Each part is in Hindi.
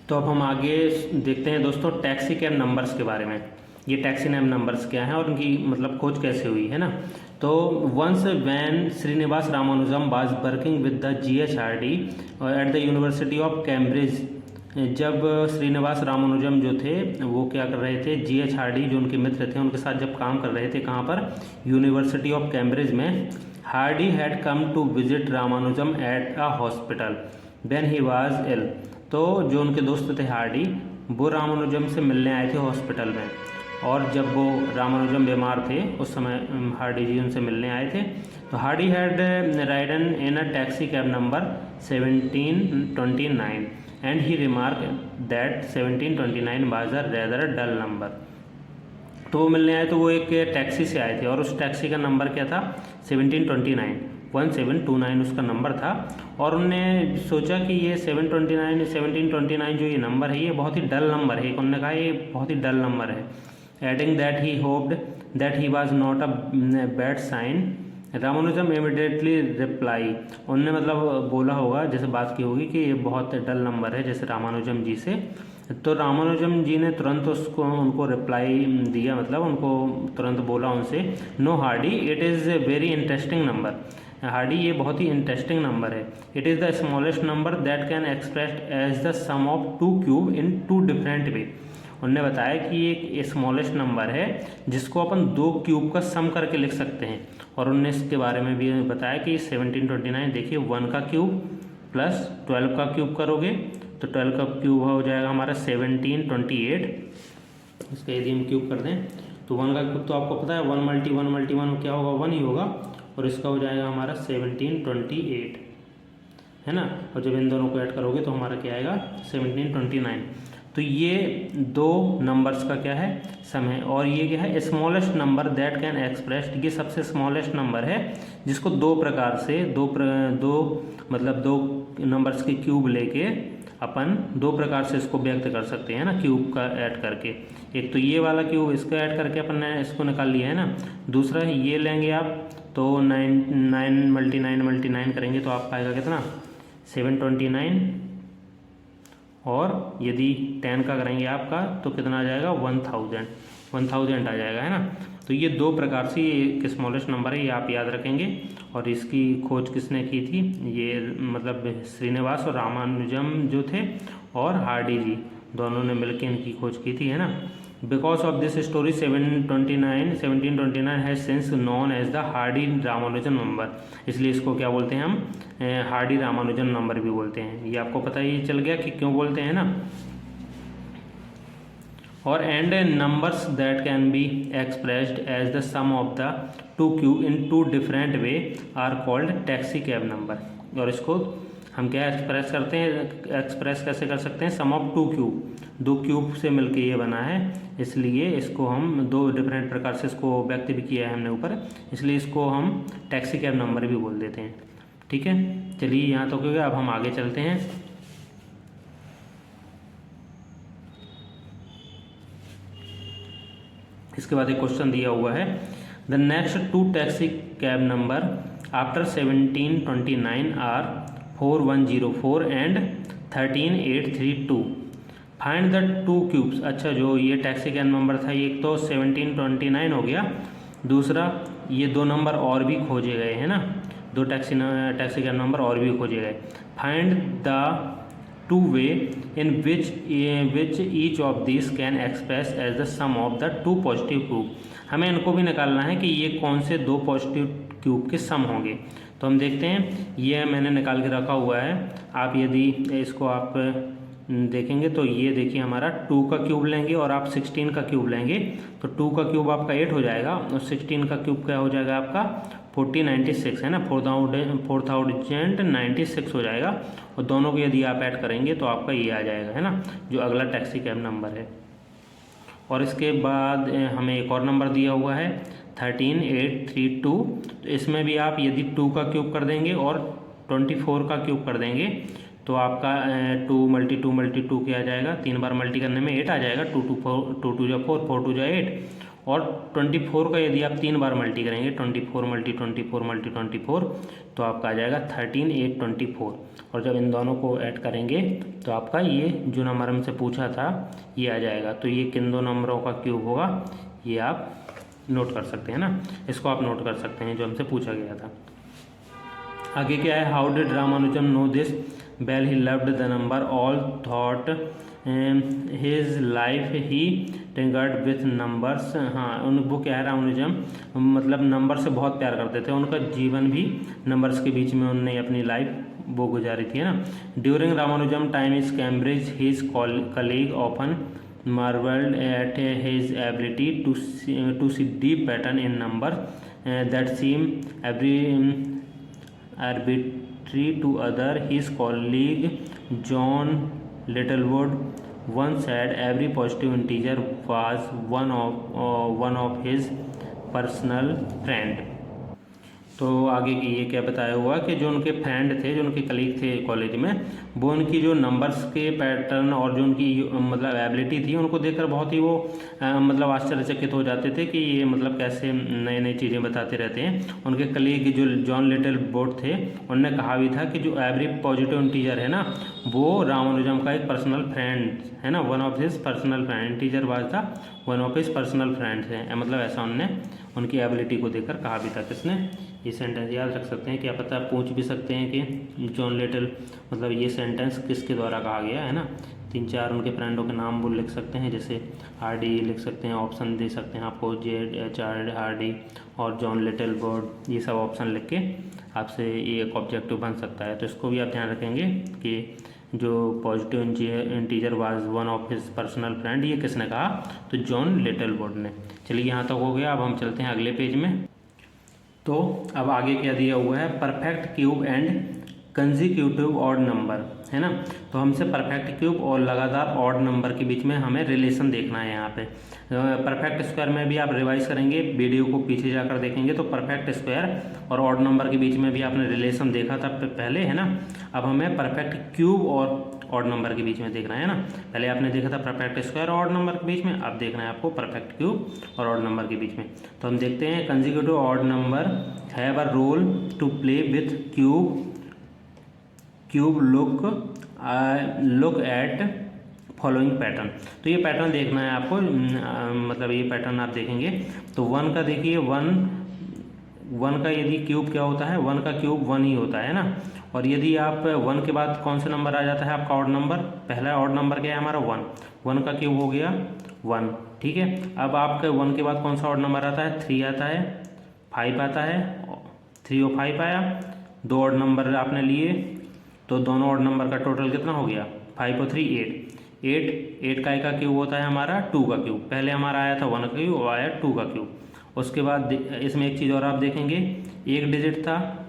तो अब हम आगे देखते हैं दोस्तों टैक्सी कैब नंबर्स के बारे में। ये टैक्सी कैब नंबर्स क्या हैं और उनकी मतलब खोज कैसे हुई है ना। तो once when Srinivasa Ramanujan was working with the GHRD at the university of Cambridge, जब श्रीनिवास रामानुजम जो थे वो क्या कर रहे थे, GHRD जो उनके मित्र थे उनके साथ जब काम कर रहे थे, कहाँ पर, यूनिवर्सिटी ऑफ कैम्ब्रिज में, Hardy had come to visit Ramanujan at a hospital when he was ill. तो जो उनके दोस्त थे हार्डी, वो रामानुजम से मिलने आए थे हॉस्पिटल में, और जब वो रामानुजम बीमार थे उस समय हार्डी जी उनसे मिलने आए थे। तो Hardy had ridden in a taxi cab number 1729 and he remark that 1729 was a rather dull number. तो वो मिलने आए तो वो एक टैक्सी से आए थे और उस टैक्सी का नंबर क्या था, 1729 उसका नंबर था। और उन्होंने सोचा कि ये 1729 जो ये नंबर है ये बहुत ही डल नंबर है। उन्होंने कहा ये बहुत ही डल नंबर है। Adding that he hoped that he was not a bad sign, Ramanujan immediately reply. उन्होंने मतलब बोला होगा, जैसे बात की होगी कि ये बहुत डल नंबर है, जैसे रामानुजम जी से। तो रामानुजम जी ने तुरंत उनको रिप्लाई दिया, मतलब उनको तुरंत बोला उनसे, no Hardy, it is a very interesting number. Hardy ये बहुत ही इंटरेस्टिंग नंबर है। It is the smallest number that can expressed as the sum of two cube in two different way. उन्होंने बताया कि एक स्मॉलेस्ट नंबर है जिसको अपन दो क्यूब का सम करके लिख सकते हैं। और उन्होंने इसके बारे में भी बताया कि 1729 देखिए 1 का क्यूब प्लस 12 का क्यूब करोगे तो 12 का क्यूब हो जाएगा हमारा 1728। इसका यदि हम क्यूब कर दें तो 1 का क्यूब तो आपको पता है 1 × 1 × 1 क्या होगा, 1 ही होगा, और इसका हो जाएगा हमारा 1728, है ना। और जब इन दोनों को ऐड करोगे तो हमारा क्या आएगा, 1729। तो ये दो नंबर्स का क्या है, सम है। और ये क्या है, smallest number that can expressed, ये सबसे स्मॉलेस्ट नंबर है जिसको दो प्रकार से दो नंबर्स के क्यूब लेके अपन दो प्रकार से इसको व्यक्त कर सकते हैं ना, क्यूब का ऐड करके। एक तो ये वाला क्यूब, इसका ऐड करके अपन ने इसको निकाल लिया है ना। दूसरा ये लेंगे आप तो 9 × 9 करेंगे तो आपका आएगा कितना, 729। और यदि 10 का करेंगे आपका तो कितना आ जाएगा, 1000 आ जाएगा, है ना। तो ये दो प्रकार से ये स्मॉलेस्ट नंबर है, ये आप याद रखेंगे। और इसकी खोज किसने की थी, ये मतलब श्रीनिवास और रामानुजम जो थे और हार्डी जी दोनों ने मिलकर इनकी खोज की थी, है ना। Because of this story 1729 has since known as the Hardy Ramanujan number, इसलिए इसको क्या बोलते हैं हम, हार्डी रामानुजन नंबर भी बोलते हैं। ये आपको पता ही चल गया कि क्यों बोलते हैं ना। और and numbers that can be expressed as the sum of the two cube in two different way are called taxi cab number. और इसको हम क्या एक्सप्रेस करते हैं, एक्सप्रेस कैसे कर सकते हैं, सम ऑफ टू क्यूब, दो क्यूब से मिलके ये बना है, इसलिए इसको हम दो डिफरेंट प्रकार से इसको व्यक्त भी किया है हमने ऊपर, इसलिए इसको हम टैक्सी कैब नंबर भी बोल देते हैं। ठीक है, चलिए यहाँ तो हो गया। अब हम आगे चलते हैं। इसके बाद एक क्वेश्चन दिया हुआ है, the next two taxi cab number after 1729 are 4104 and 13832, find the two cubes. अच्छा, जो ये टैक्सी कैब नंबर था, एक तो 1729 हो गया, दूसरा ये दो नंबर और भी खोजे गए हैं ना, दो टैक्सी कैब नंबर और भी खोजे गए। Find the two way in which each of this can express as the sum of the two positive cube. हमें इनको भी निकालना है कि ये कौन से दो पॉजिटिव क्यूब के सम होंगे। तो हम देखते हैं, ये मैंने निकाल के रखा हुआ है। आप यदि इसको आप देखेंगे तो ये देखिए हमारा 2 का क्यूब लेंगे और आप 16 का क्यूब लेंगे तो 2 का क्यूब आपका 8 हो जाएगा और 16 का क्यूब क्या हो जाएगा आपका 4096, है ना, 4096 हो जाएगा। और दोनों को यदि आप ऐड करेंगे तो आपका ये आ जाएगा, है ना, जो अगला टैक्सी कैब नंबर है। और इसके बाद हमें एक और नंबर दिया हुआ है 13832। तो इसमें भी आप यदि 2 का क्यूब कर देंगे और 24 का क्यूब कर देंगे तो आपका 2 × 2 क्या आ जाएगा, 3 बार मल्टी करने में 8 आ जाएगा, 2 × 2 = 4, 4 × 2 = 8। और 24 का यदि आप 3 बार मल्टी करेंगे 24 मल्टी 24 मल्टी 24 तो आपका आ जाएगा 13 8 24। और जब इन दोनों को ऐड करेंगे तो आपका ये जो नंबर हमसे पूछा था ये आ जाएगा। तो ये किन दो नंबरों का क्यूब होगा ये आप नोट कर सकते हैं ना, इसको आप नोट कर सकते हैं जो हमसे पूछा गया था। आगे क्या है, how did Ramanujan know this well he loved the number all thought his life he tinkered with numbers. हाँ वो क्या है, रामानुजम मतलब नंबर से बहुत प्यार करते थे, उनका जीवन भी नंबर्स के बीच में उनने अपनी लाइफ वो गुजारी थी, है ना। During Ramanujan time is Cambridge his colleague often marveled at his ability to see deep pattern in numbers that seem arbitrary to other. His colleague John Littlewood once said every positive integer was one of his personal friend. तो आगे की ये क्या बताया हुआ कि जो उनके फ्रेंड थे, जो उनके कलीग थे कॉलेज में, वो उनकी जो नंबर्स के पैटर्न और जो उनकी मतलब एबिलिटी थी उनको देखकर बहुत ही वो मतलब आश्चर्यचकित हो जाते थे कि ये मतलब कैसे नई नई चीज़ें बताते रहते हैं। उनके कलीग जो जॉन लिटिल बोर्ड थे उनने कहा भी था कि जो एवरी पॉजिटिव इंटीजर है ना वो रामानुजम का एक पर्सनल फ्रेंड है ना, one of his personal friend. Integer was the one of his personal friends है, मतलब ऐसा उनने उनकी एबिलिटी को देखकर कहा भी था। किसने, ये सेंटेंस याद रख सकते हैं, क्या पता पूछ भी सकते हैं कि जॉन लिटिल मतलब ये सेंटेंस किसके द्वारा कहा गया है ना। 3-4 उनके फ्रेंडों के नाम वो लिख सकते हैं, जैसे हार्डी लिख सकते हैं, ऑप्शन दे सकते हैं आपको J.H. हार्डी और जॉन लिटिल बोर्ड, ये सब ऑप्शन लिख के आपसे ये एक ऑब्जेक्टिव बन सकता है। तो इसको भी आप ध्यान रखेंगे कि जो positive integer was one of his personal friend, ये किसने कहा, तो जॉन लिटिल बोर्ड ने। चलिए यहाँ तक हो गया, अब हम चलते हैं अगले पेज में। तो अब आगे क्या दिया हुआ है, perfect cube and consecutive odd number, है ना। तो हमसे परफेक्ट क्यूब और लगातार ऑड नंबर के बीच में हमें रिलेशन देखना है। यहाँ पे परफेक्ट स्क्वायर में भी आप रिवाइज करेंगे, वीडियो को पीछे जाकर देखेंगे तो परफेक्ट स्क्वायर और ऑड नंबर के बीच में भी आपने रिलेशन देखा था पहले, है ना। अब हमें परफेक्ट क्यूब और ऑड नंबर के बीच में देखना है ना। पहले आपने देखा था परफेक्ट स्क्वायर और ऑड नंबर के बीच में, अब देखना है आपको परफेक्ट क्यूब और ऑड नंबर के बीच में। तो हम देखते हैं, consecutive odd number have a role to play with cube look at following pattern. तो ये पैटर्न देखना है आपको, मतलब ये पैटर्न आप देखेंगे तो 1 का देखिए, 1 का यदि क्यूब क्या होता है, 1 का क्यूब 1 ही होता है ना। और यदि आप 1 के बाद कौन सा नंबर आ जाता है आपका ऑड नंबर, पहला ऑड नंबर क्या है हमारा 1 का क्यूब हो गया 1, ठीक है। अब आपका 1 के बाद कौन सा ऑड नंबर आता है, 3 आता है, 5 आता है, 3 और 5 आया, 2 ऑड नंबर आपने लिए तो दोनों ऑड नंबर का टोटल कितना हो गया, 5 और 3 8 का क्यूब होता है हमारा 2 का क्यूब। पहले हमारा आया था 1 का क्यूब और आया 2 का क्यूब। उसके बाद इसमें एक चीज़ और आप देखेंगे, एक डिजिट था,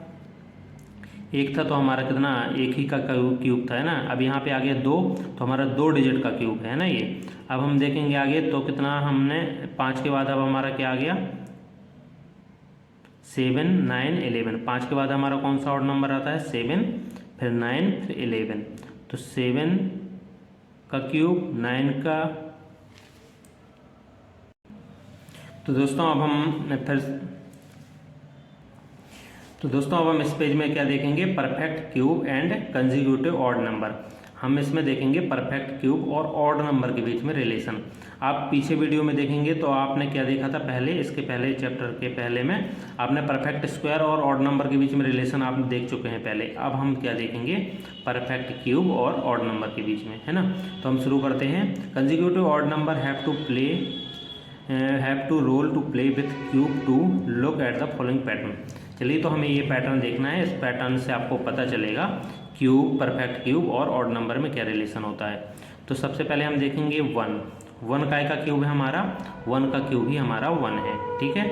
एक था तो हमारा कितना, एक ही का क्यूब था, है ना। अब यहाँ पे आ गया 2 तो हमारा 2 डिजिट का क्यूब है ना ये। अब हम देखेंगे आगे तो कितना हमने 5 के बाद अब हमारा क्या आ गया, 7 9 11। 5 के बाद हमारा कौन सा ऑड नंबर आता है, 7, फिर 9, फिर 11। तो 7 का क्यूब, 9 का। तो दोस्तों अब हम इस पेज में क्या देखेंगे, perfect cube and consecutive odd number. हम इसमें देखेंगे परफेक्ट क्यूब और ऑड नंबर के बीच में रिलेशन। आप पीछे वीडियो में देखेंगे तो आपने क्या देखा था पहले, इसके पहले चैप्टर के पहले में आपने परफेक्ट स्क्वायर और ऑड नंबर के बीच में रिलेशन आप देख चुके हैं पहले। अब हम क्या देखेंगे, परफेक्ट क्यूब और ऑड नंबर के बीच में, है ना। तो हम शुरू करते हैं। Consecutive odd number have to role to play with cube to look at the following pattern. चलिए तो हमें ये पैटर्न देखना है, इस पैटर्न से आपको पता चलेगा क्यूब, परफेक्ट क्यूब और ऑड नंबर में क्या रिलेशन होता है। तो सबसे पहले हम देखेंगे 1 का क्यूब है हमारा, 1 का क्यूब ही हमारा 1 है, ठीक है।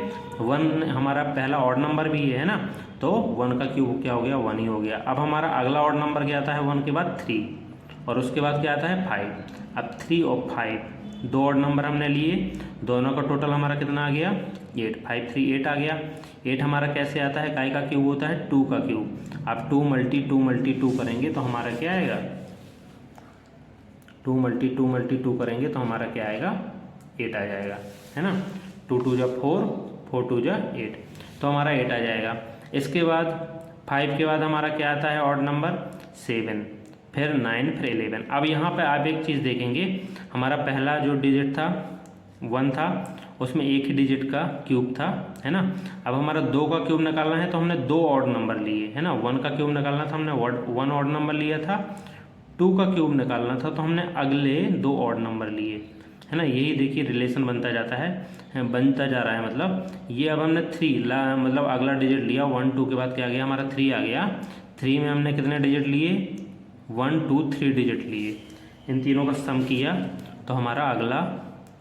1 हमारा पहला ऑड नंबर भी है ना, तो 1 का क्यूब क्या हो गया, 1 ही हो गया। अब हमारा अगला ऑड नंबर क्या आता है 1 के बाद 3 और उसके बाद क्या आता है 5। अब 3 और 5 2 ऑड नंबर हमने लिए, दोनों का टोटल हमारा कितना आ गया 8, 5 3 8 आ गया। 8 हमारा कैसे आता है, काय का क्यूब होता है 2 का क्यूब। आप 2 मल्टी 2 करेंगे तो हमारा क्या आएगा, 2 मल्टी 2 करेंगे तो हमारा क्या आएगा 8 आ जाएगा, है ना। 2 2 जा 4, 4 2 जा 8, तो हमारा 8 आ जाएगा। इसके बाद 5 के बाद हमारा क्या आता है ऑड नंबर 7, फिर 9, फिर 11। अब यहाँ पे आप एक चीज़ देखेंगे, हमारा पहला जो डिजिट था 1 था, उसमें एक ही डिजिट का क्यूब था, है ना। अब हमारा 2 का क्यूब निकालना है तो हमने 2 ऑड नंबर लिए, है ना। 1 का क्यूब निकालना था, हमने 1 ऑड नंबर लिया था। 2 का क्यूब निकालना था तो हमने अगले 2 ऑड नंबर लिए, है ना। यही देखिए रिलेशन बनता जाता है, बनता जा रहा है। मतलब ये अब हमने 3 मतलब अगला डिजिट लिया, 1 2 के बाद क्या आ गया हमारा 3 आ गया। 3 में हमने कितने डिजिट लिए, 1 2 3 डिजिट लिए। इन तीनों का सम किया तो हमारा अगला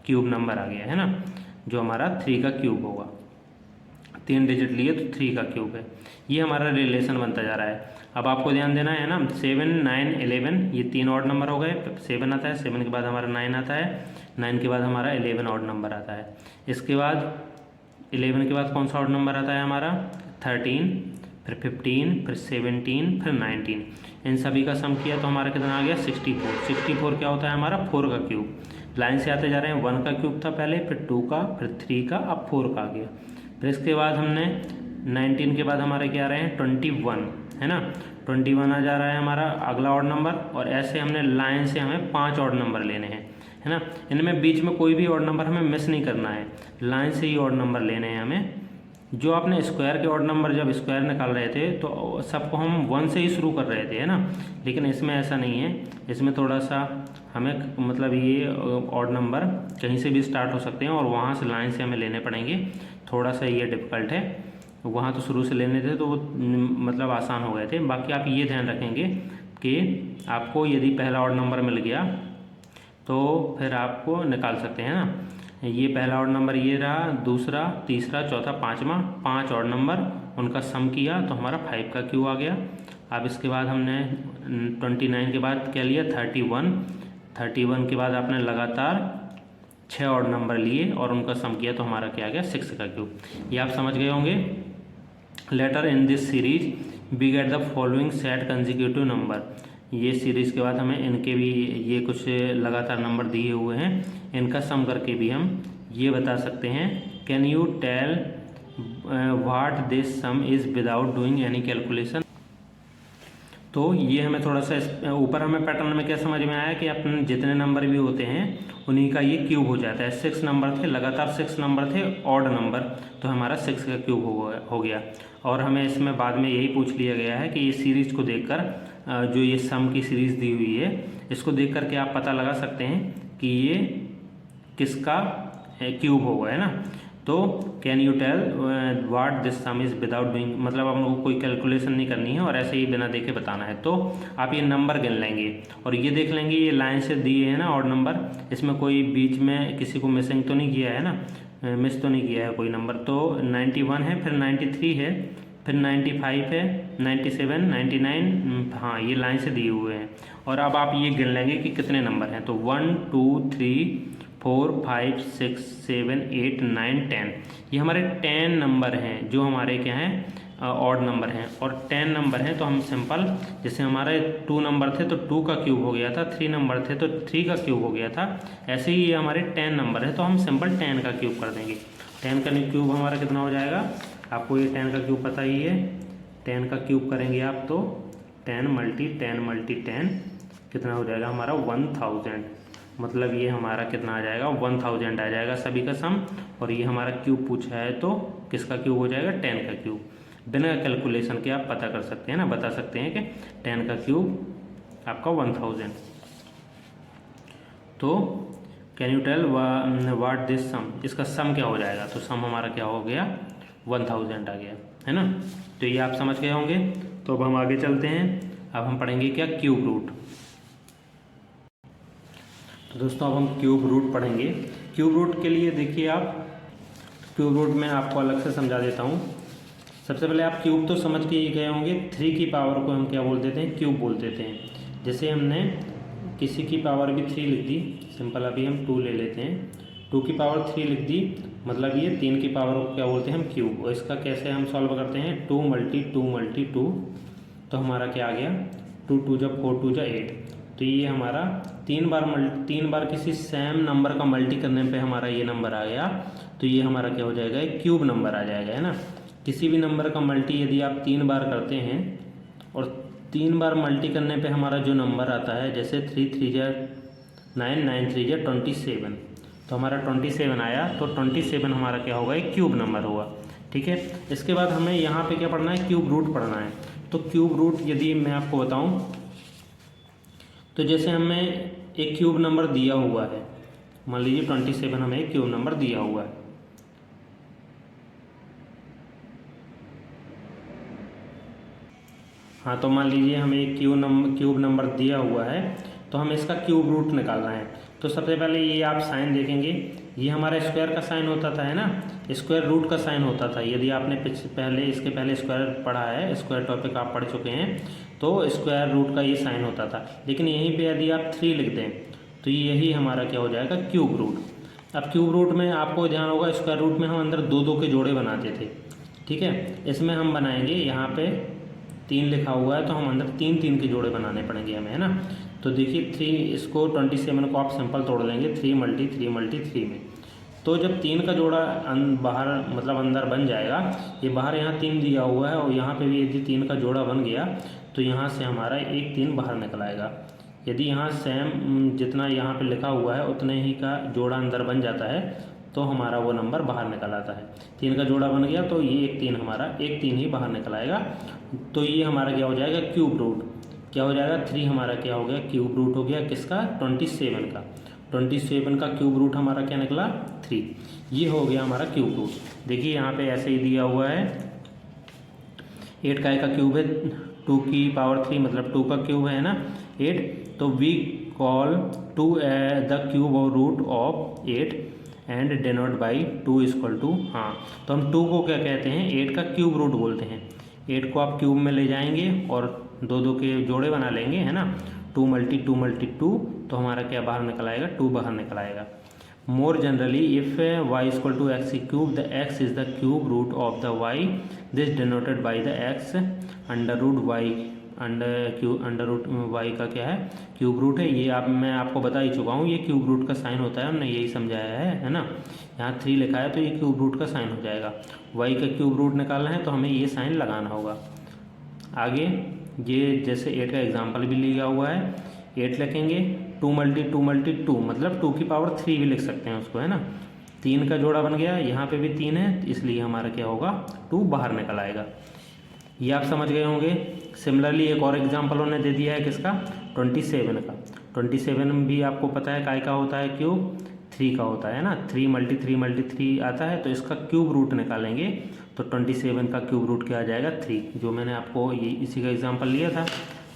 क्यूब नंबर आ गया, है ना, जो हमारा 3 का क्यूब होगा। 3 डिजिट लिए तो 3 का क्यूब है। ये हमारा रिलेशन बनता जा रहा है। अब आपको ध्यान देना है ना, 7 9 11 ये 3 ऑड नंबर हो गए। 7 आता है, 7 के बाद हमारा 9 आता है, 9 के बाद हमारा 11 ऑड नंबर आता है। इसके बाद 11 के बाद कौन सा ऑड नंबर आता है हमारा 13, फिर 15, फिर 17, फिर 19। इन सभी का सम किया तो हमारा कितना आ गया 64। 64 क्या होता है हमारा 4 का क्यूब। लाइन से आते जा रहे हैं, 1 का क्यूब था पहले, फिर 2 का, फिर 3 का, अब 4 का आ गया। फिर इसके बाद हमने 19 के बाद हमारे क्या आ रहे हैं 21, है ना। 21 आ जा रहा है हमारा अगला ऑड नंबर। और ऐसे हमने लाइन से हमें 5 ऑड नंबर लेने हैं, है ना। इनमें बीच में कोई भी ऑड नंबर हमें मिस नहीं करना है, लाइन से ही ऑड नंबर लेने हैं हमें। जो आपने स्क्वायर के ऑड नंबर जब स्क्वायर निकाल रहे थे तो सबको हम 1 से ही शुरू कर रहे थे, है ना। लेकिन इसमें ऐसा नहीं है, इसमें थोड़ा सा हमें मतलब ये ऑड नंबर कहीं से भी स्टार्ट हो सकते हैं और वहाँ से लाइन से हमें लेने पड़ेंगे। थोड़ा सा ये डिफ़िकल्ट है, वहाँ तो शुरू से लेने थे तो वो मतलब आसान हो गए थे। बाकी आप ये ध्यान रखेंगे कि आपको यदि पहला ऑड नंबर मिल गया तो फिर आपको निकाल सकते हैं ना। ये पहला ऑड नंबर ये रहा, दूसरा, तीसरा, चौथा, पाँचवा, 5 ऑड नंबर, उनका सम किया तो हमारा 5 का क्यू आ गया। अब इसके बाद हमने 29 के बाद क्या लिया 31 के बाद आपने लगातार 6 ऑड नंबर लिए और उनका सम किया तो हमारा क्या आ गया 6 का क्यूब। ये आप समझ गए होंगे। Later in this series we get the following set consecutive number. ये सीरीज़ के बाद हमें इनके भी ये कुछ लगातार नंबर दिए हुए हैं, इनका सम करके भी हम ये बता सकते हैं। Can you tell what this sum is without doing any calculation. तो ये हमें थोड़ा सा ऊपर हमें पैटर्न में क्या समझ में आया कि अपने जितने नंबर भी होते हैं उन्हीं का ये क्यूब हो जाता है। 6 नंबर थे, लगातार 6 नंबर थे ऑड नंबर, तो हमारा 6 का क्यूब हो गया। और हमें इसमें बाद में यही पूछ लिया गया है कि ये सीरीज़ को देखकर जो ये सम की सीरीज़ दी हुई है इसको देख कर के आप पता लगा सकते हैं कि ये किसका क्यूब होगा, है ना। तो can you tell what this sum is without doing, मतलब आप लोगों को कोई कैलकुलेशन नहीं करनी है और ऐसे ही बिना देखे बताना है। तो आप ये नंबर गिन लेंगे और ये देख लेंगे ये लाइन से दिए हैं ना ऑड नंबर, इसमें कोई बीच में किसी को मिसिंग तो नहीं किया है ना, मिस तो नहीं किया है कोई नंबर। तो 91 है, फिर 93 है, फिर 95 है, 97, 99, हाँ ये लाइन से दिए हुए हैं। और अब आप ये गिन लेंगे कि कितने नंबर हैं। तो 1 2 3 4 5 6 7 8 9 10, ये हमारे 10 नंबर हैं जो हमारे क्या हैं ऑड नंबर हैं। और 10 नंबर हैं तो हम सिंपल, जैसे हमारे 2 नंबर थे तो 2 का क्यूब हो गया था, 3 नंबर थे तो 3 का क्यूब हो गया था, ऐसे ही ये हमारे 10 नंबर है तो हम सिंपल 10 का क्यूब कर देंगे। 10 का क्यूब हमारा कितना हो जाएगा, आपको ये 10 का क्यूब पता ही है। 10 का क्यूब करेंगे आप तो 10 × 10 कितना हो जाएगा हमारा 1000, मतलब ये हमारा कितना आ जाएगा 1000 आ जाएगा सभी का सम। और ये हमारा क्यूब पूछा है तो किसका क्यूब हो जाएगा 10 का क्यूब। बिना कैलकुलेशन के आप पता कर सकते हैं ना, बता सकते हैं कि 10 का क्यूब आपका 1000। तो can you tell what this sum, इसका सम क्या हो जाएगा, तो सम हमारा क्या हो गया 1000 आ गया, है ना। तो ये आप समझ गए होंगे। तो अब हम आगे चलते हैं, अब हम पढ़ेंगे क्या क्यूब रूट। तो दोस्तों अब हम क्यूब रूट पढ़ेंगे। क्यूब रूट के लिए देखिए आप, क्यूब रूट में आपको अलग से समझा देता हूँ। सबसे पहले आप क्यूब तो समझ के ही गए होंगे, 3 की पावर को हम क्या बोल देते हैं क्यूब बोल देते हैं। जैसे हमने किसी की पावर भी 3 लिख दी, सिंपल अभी हम 2 ले लेते हैं, 2 की पावर 3 लिख दी, मतलब ये 3 की पावर को क्या बोलते हैं हम क्यूब। और इसका कैसे हम सॉल्व करते हैं 2 × 2 × 2, तो हमारा क्या आ गया 2 2 × 4 2 × 8, तो ये हमारा तीन बार किसी सेम नंबर का मल्टी करने पे हमारा ये नंबर आ गया, तो ये हमारा क्या हो जाएगा, एक क्यूब नंबर आ जाएगा, है ना। किसी भी नंबर का मल्टी यदि आप 3 बार करते हैं और 3 बार मल्टी करने पे हमारा जो नंबर आता है, जैसे 3 3 जा 9, 9 3 जा 27, तो हमारा 27 आया, तो 27 हमारा क्या होगा, एक क्यूब नंबर हुआ। ठीक है, इसके बाद हमें यहाँ पे क्या पढ़ना है, क्यूब रूट पढ़ना है। तो क्यूब रूट यदि मैं आपको बताऊं, तो जैसे हमें एक क्यूब नंबर दिया हुआ है, मान लीजिए 27 हमें एक क्यूब नंबर दिया हुआ है। हाँ, तो मान लीजिए हमें एक क्यूब नंबर दिया हुआ है, तो हमें इसका क्यूब रूट निकालना है। तो सबसे पहले ये आप साइन देखेंगे, ये हमारा स्क्वायर का साइन होता था, है ना, स्क्वायर रूट का साइन होता था। यदि आपने इसके पहले स्क्वायर पढ़ा है, स्क्वायर टॉपिक आप पढ़ चुके हैं, तो स्क्वायर रूट का ये साइन होता था। लेकिन यहीं पे यदि आप 3 लिख दें तो यही हमारा क्या हो जाएगा, क्यूब रूट। अब क्यूब रूट में आपको ध्यान होगा, स्क्वायर रूट में हम अंदर 2 के जोड़े बनाते थे। ठीक है, इसमें हम बनाएंगे, यहाँ पे 3 लिखा हुआ है, तो हम अंदर 3 के जोड़े बनाने पड़ेंगे हमें, है ना। तो देखिए 3, इसको 27 को आप सिंपल तोड़ लेंगे 3 × 3 में, तो जब 3 का जोड़ा बाहर मतलब अंदर बन जाएगा, ये बाहर यहाँ 3 दिया हुआ है और यहाँ पे भी यदि 3 का जोड़ा बन गया, तो यहाँ से हमारा एक 3 बाहर निकल आएगा। यदि यहाँ सेम जितना यहाँ पे लिखा हुआ है उतने ही का जोड़ा अंदर बन जाता है, तो हमारा वो नंबर बाहर निकल आता है। 3 का जोड़ा बन गया, तो ये एक 3 ही बाहर निकल आएगा। तो ये हमारा क्या हो जाएगा, क्यूब रूट। क्या हो जाएगा, 3 हमारा क्या हो गया, क्यूब रूट हो गया किसका, 27 का। 27 का क्यूब रूट हमारा क्या निकला, 3। ये हो गया हमारा क्यूब रूट। देखिए यहाँ पे ऐसे ही दिया हुआ है, 8 का क्यूब है 2 की पावर 3, मतलब 2 का क्यूब है ना 8। तो वी कॉल 2 द क्यूब और root of 8 and denote by 2 equal to, हाँ, तो हम 2 को क्या कहते हैं, 8 का क्यूब रूट बोलते हैं। 8 को आप क्यूब में ले जाएंगे और 2 के जोड़े बना लेंगे, है ना, 2 × 2 तो हमारा क्या बाहर निकल आएगा, 2 बाहर निकल आएगा। More generally if y equal to x cube, the x is the cube root of the y, this denoted by the x under root y, under root y का क्या है, क्यूब रूट है। ये मैं आपको बता ही चुका हूँ, ये क्यूब रूट का साइन होता है, हमने यही समझाया है ना। यहाँ 3 लिखा है तो ये क्यूब रूट का साइन हो जाएगा। वाई का क्यूब रूट निकालना है तो हमें ये साइन लगाना होगा। आगे ये जैसे 8 का एग्जाम्पल भी लिया हुआ है, 8 लिखेंगे, 2 × 2 मतलब 2 की पावर 3 भी लिख सकते हैं उसको, है ना। 3 का जोड़ा बन गया, यहाँ पे भी 3 है, इसलिए हमारा क्या होगा, 2 बाहर निकल आएगा। ये आप समझ गए होंगे। सिमिलरली एक और एग्जाम्पल उन्होंने दे दिया है किसका, 27 का। 27 भी आपको पता है काय का होता है, क्यूब 3 का होता है ना, 3 × 3 आता है, तो इसका क्यूब रूट निकालेंगे तो 27 का क्यूब रूट क्या आ जाएगा, 3। जो मैंने आपको ये इसी का एग्जाम्पल लिया था,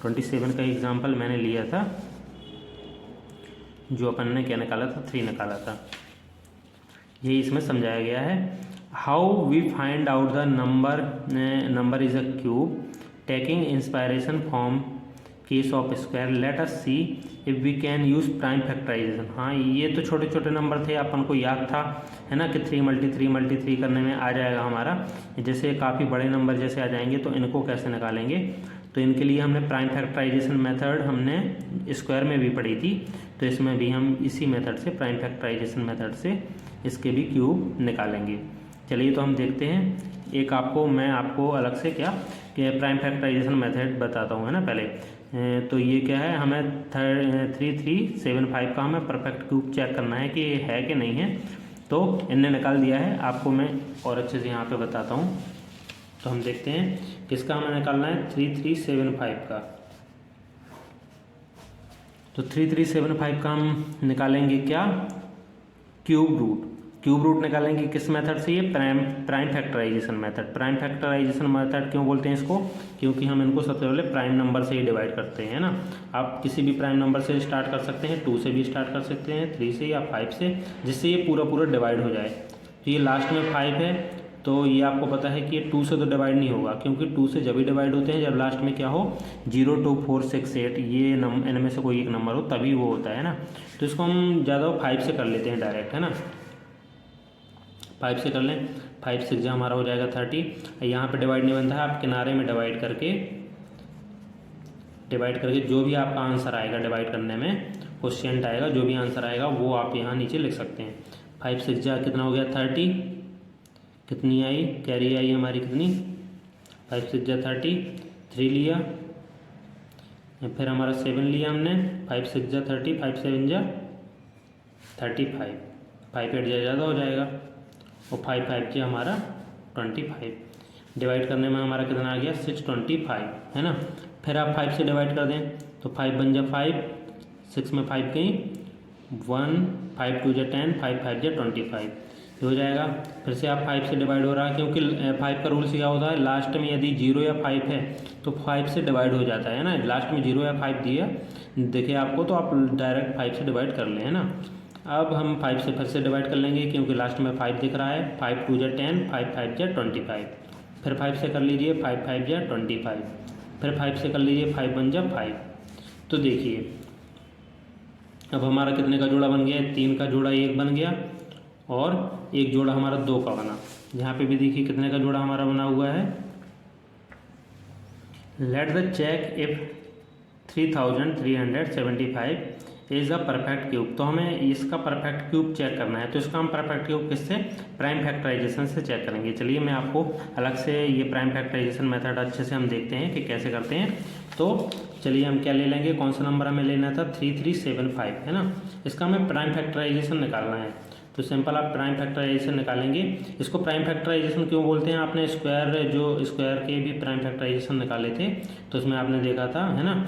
27 का एग्जाम्पल मैंने लिया था, जो अपन ने क्या निकाला था, 3 निकाला था। यही इसमें समझाया गया है। How we find out the number is a cube, taking inspiration from case of square, let us see if we can use prime factorisation. हाँ, ये तो छोटे छोटे नंबर थे, अपन को याद था, है ना, कि 3 × 3 करने में आ जाएगा हमारा। जैसे काफ़ी बड़े नंबर जैसे आ जाएंगे तो इनको कैसे निकालेंगे, तो इनके लिए हमने प्राइम फैक्टराइजेशन मेथड हमने स्क्वायर में भी पढ़ी थी, तो इसमें भी हम इसी मेथड से, प्राइम फैक्टराइजेशन मेथड से इसके भी क्यूब निकालेंगे। चलिए तो हम देखते हैं। एक मैं आपको अलग से क्या कि प्राइम फैक्टराइजेशन मेथड बताता हूँ, है ना। पहले तो ये क्या है, हमें 3375 का हमें परफेक्ट क्यूब चेक करना है कि है कि नहीं है। तो इनने निकाल दिया है, आपको मैं और अच्छे से यहाँ पे बताता हूँ। तो हम देखते हैं किसका हमें निकालना है, 3375 का। तो 3375 का हम निकालेंगे क्या, क्यूब रूट। क्यूब रूट निकालेंगे किस मेथड से, ये prime factorisation method. Prime factorisation method क्यों बोलते हैं इसको, क्योंकि हम इनको सबसे पहले प्राइम नंबर से ही डिवाइड करते हैं ना। आप किसी भी प्राइम नंबर से स्टार्ट कर सकते हैं, 2 से भी स्टार्ट कर सकते हैं, 3 से या 5 से, जिससे ये पूरा डिवाइड हो जाए। तो ये लास्ट में 5 है, तो ये आपको पता है कि ये 2 से तो डिवाइड नहीं होगा, क्योंकि 2 से जब भी डिवाइड होते हैं जब लास्ट में क्या हो, 0, 2, 4, 6, 8 ये इनमें से कोई एक नंबर हो, तभी वो होता है ना। तो इसको हम ज़्यादा 5 से कर लेते हैं डायरेक्ट, है ना। 5 से कर लें, 5 6 हमारा हो जाएगा 30। यहाँ पे डिवाइड नहीं बनता है, आप किनारे में डिवाइड करके डिवाइड करके जो भी आपका आंसर आएगा डिवाइड करने में, क्वेश्चन आएगा, जो भी आंसर आएगा वो आप यहाँ नीचे लिख सकते हैं। 5 6 जा कितना हो गया 30, कितनी आई कैरी आई हमारी कितनी 5 6 जा 30, 3 लिया, फिर हमारा 7 लिया हमने, 5 6 जा 30, 5 7 जा 35, 5 8 जा ज़्यादा हो जाएगा और 5 5 जा हमारा 25, डिवाइड करने में हमारा कितना आ गया 625 है ना। फिर आप 5 से डिवाइड कर दें तो 5 बन जा 5, 6 में 5 गई 1, 5 2 जा 10, 5 5 जा 25 ये हो जाएगा। फिर से आप 5 से डिवाइड हो रहा है क्योंकि 5 का रूल क्या होता है, लास्ट में यदि 0 या 5 है तो 5 से डिवाइड हो जाता है ना। लास्ट में 0 या 5 दिया देखिए आपको तो आप डायरेक्ट 5 से डिवाइड कर लें है ना। अब हम 5 से फिर से डिवाइड कर लेंगे क्योंकि लास्ट में 5 दिख रहा है, 5 2 जा 10, 5 5 जा 25, फिर 5 से कर लीजिए 5 5 जा 25, फिर 5 से कर लीजिए 5 1 जा 5। तो देखिए अब हमारा कितने का जोड़ा बन गया है, 3 का जोड़ा 1 बन गया और एक जोड़ा हमारा 2 का बना। यहाँ पे भी देखिए कितने का जोड़ा हमारा बना हुआ है। Let the check if 3375 is a perfect cube. तो हमें इसका परफेक्ट क्यूब चेक करना है, तो इसका हम परफेक्ट क्यूब किससे, प्राइम फैक्टराइजेशन से चेक करेंगे। चलिए मैं आपको अलग से ये प्राइम फैक्टराइजेशन मेथड अच्छे से हम देखते हैं कि कैसे करते हैं। तो चलिए हम क्या ले लेंगे, कौन सा नंबर हमें लेना था 3375 है ना। इसका हमें प्राइम फैक्टराइजेशन निकालना है, तो सिंपल आप प्राइम फैक्टराइजेशन निकालेंगे। इसको प्राइम फैक्टराइजेशन क्यों बोलते हैं, आपने स्क्वायर के भी प्राइम फैक्टराइजेशन निकाले थे तो इसमें आपने देखा था है ना।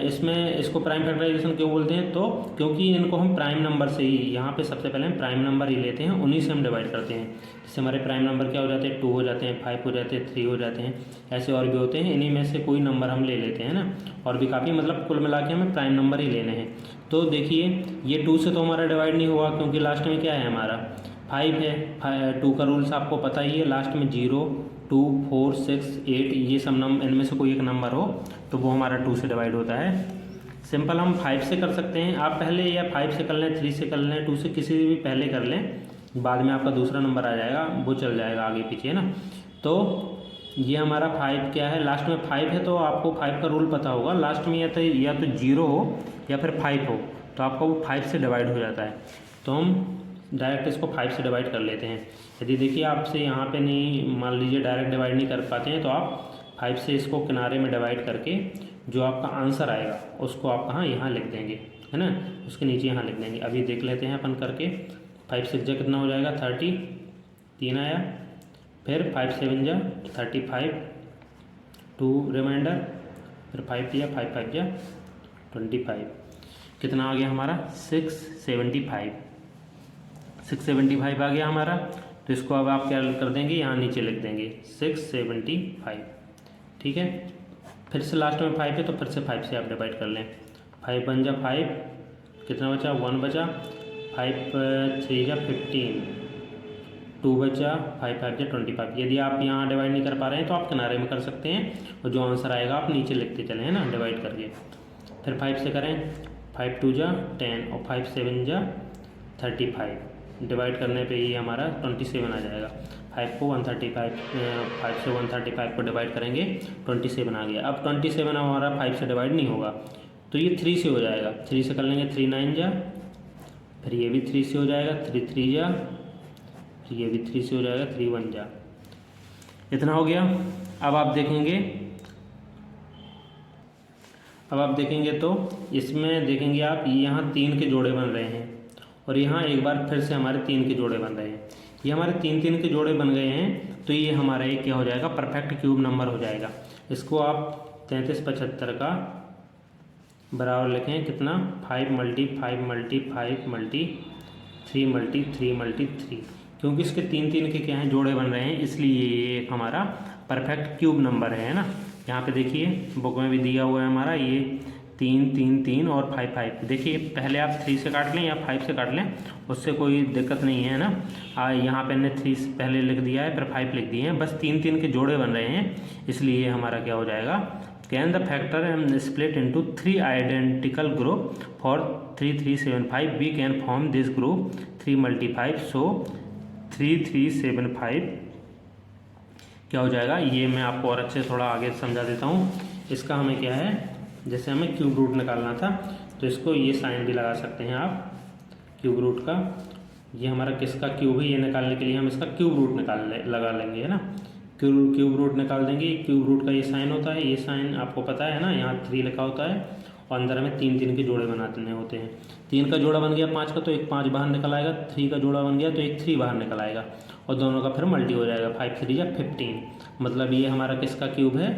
इसमें इसको प्राइम फैक्टराइजेशन क्यों बोलते हैं, तो क्योंकि इनको हम प्राइम नंबर से ही, यहाँ पे सबसे पहले हम प्राइम नंबर ही लेते हैं, उन्हीं से हम डिवाइड करते हैं। जैसे हमारे प्राइम नंबर क्या हो जाते हैं 2 हो जाते हैं, 5 हो जाते हैं, 3 हो जाते हैं, ऐसे और भी होते हैं। इन्हीं में से कोई नंबर हम ले लेते हैं ना, और भी काफ़ी मतलब कुल मिला के हमें प्राइम नंबर ही लेने हैं। तो देखिए ये 2 से तो हमारा डिवाइड नहीं हुआ क्योंकि लास्ट में क्या है हमारा 5 है। 2 का रूल्स आपको पता ही है, लास्ट में 0 2 4 6 8 ये सब नंबर, इनमें से कोई एक नंबर हो तो वो हमारा 2 से डिवाइड होता है। सिंपल हम 5 से कर सकते हैं, आप पहले या 5 से कर लें, 3 से कर लें, 2 से किसी भी पहले कर लें, बाद में आपका दूसरा नंबर आ जाएगा वो चल जाएगा आगे पीछे है ना। तो ये हमारा 5 क्या है, लास्ट में 5 है तो आपको 5 का रूल पता होगा, लास्ट में या तो 0 हो या फिर 5 हो तो आपका वो 5 से डिवाइड हो जाता है। तो हम डायरेक्ट इसको 5 से डिवाइड कर लेते हैं। यदि देखिए आपसे यहाँ पे नहीं, मान लीजिए डायरेक्ट डिवाइड नहीं कर पाते हैं तो आप 5 से इसको किनारे में डिवाइड करके जो आपका आंसर आएगा उसको आप कहाँ, यहाँ लिख देंगे है ना, उसके नीचे यहाँ लिख देंगे। अभी देख लेते हैं अपन करके। 5 6 जा कितना हो जाएगा 30, 3 आया, फिर 5 7 जा 35, 2 रिमाइंडर, फिर 5 दिया, 5 5 जा 25, कितना आ गया हमारा 675 आ गया हमारा। तो इसको अब आप क्या कर देंगे, यहाँ नीचे लिख देंगे 675 ठीक है। फिर से लास्ट में 5 है तो फिर से 5 से आप डिवाइड कर लें। 5 1 जा 5, कितना बचा 1 बचा, 5 3 जा 15, 2 बचा, 5 5 जा 25। यदि आप यहाँ डिवाइड नहीं कर पा रहे हैं तो आप किनारे में कर सकते हैं और जो आंसर आएगा आप नीचे लिखते चलें है ना डिवाइड करके। फिर 5 से करें, 5 2 जा 10 और 5 7 जा 35, डिवाइड करने पे ही हमारा 27 आ जाएगा। 5 को 135 5 से 135 को डिवाइड करेंगे 27 आ गया। अब 27 हमारा 5 से डिवाइड नहीं होगा तो ये 3 से हो जाएगा, 3 से कर लेंगे 3 9 जा, फिर ये भी 3 से हो जाएगा, 3 3 जा, फिर ये भी 3 से हो जाएगा, 3 1 जा, इतना हो गया। अब आप देखेंगे तो इसमें देखेंगे आप यहाँ 3 के जोड़े बन रहे हैं और यहाँ एक बार फिर से हमारे 3 के जोड़े बन रहे हैं। ये हमारे 3 के जोड़े बन गए हैं तो ये हमारा एक क्या हो जाएगा, परफेक्ट क्यूब नंबर हो जाएगा। इसको आप 3375 का बराबर लिखें कितना 5 × 5 × 5 × 3 × 3 × 3, क्योंकि इसके 3 के क्या हैं जोड़े बन रहे हैं इसलिए ये एक हमारा परफेक्ट क्यूब नंबर है ना। यहाँ पे देखिए बुक में भी दिया हुआ है हमारा ये 3 3 3 और 5 5। देखिए पहले आप 3 से काट लें या 5 से काट लें, उससे कोई दिक्कत नहीं है ना। यहाँ पे हमने 3 पहले लिख दिया है फिर 5 लिख दिए हैं, बस 3 के जोड़े बन रहे हैं इसलिए हमारा क्या हो जाएगा, can the factor split into 3 identical group for 3375 we can form this group 3 × 5, so 3375 क्या हो जाएगा। ये मैं आपको और अच्छे से थोड़ा आगे समझा देता हूँ। इसका हमें क्या है जैसे हमें क्यूब रूट निकालना था तो इसको ये साइन भी लगा सकते हैं आप क्यूब रूट का। ये हमारा किसका क्यूब है, ये निकालने के लिए हम इसका क्यूब रूट लगा लेंगे, है ना। क्यूब रूट निकाल देंगे। क्यूब रूट का ये साइन होता है, ये साइन आपको पता है ना, यहाँ 3 लिखा होता है और अंदर हमें 3 के जोड़े बनाने होते हैं। 3 का जोड़ा बन गया 5 का तो एक 5 बाहर निकल आएगा, 3 का जोड़ा बन गया तो एक 3 बाहर निकल आएगा और दोनों का फिर मल्टी हो जाएगा। 5 3 या 15, मतलब ये हमारा किसका क्यूब है,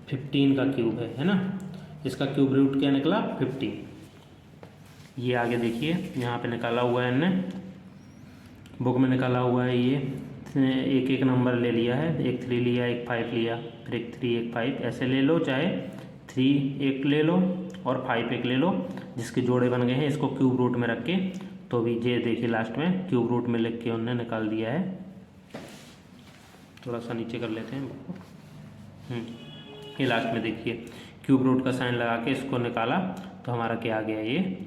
15 का क्यूब है ना। इसका क्यूब रूट क्या निकला, 15। ये आगे देखिए यहाँ पे निकाला हुआ है इनने, बुक में निकाला हुआ है। ये एक एक नंबर ले लिया है, एक 3 लिया, एक 5 लिया, फिर एक 3 एक 5, ऐसे ले लो, चाहे 3 एक ले लो और 5 एक ले लो, जिसके जोड़े बन गए हैं इसको क्यूब रूट में रख के तो भी ये देखिए लास्ट में क्यूब रूट में लिख के उन्होंने निकाल दिया है। थोड़ा सा नीचे कर लेते हैं। ये लास्ट में देखिए क्यूब रूट का साइन लगा के इसको निकाला तो हमारा क्या आ गया, ये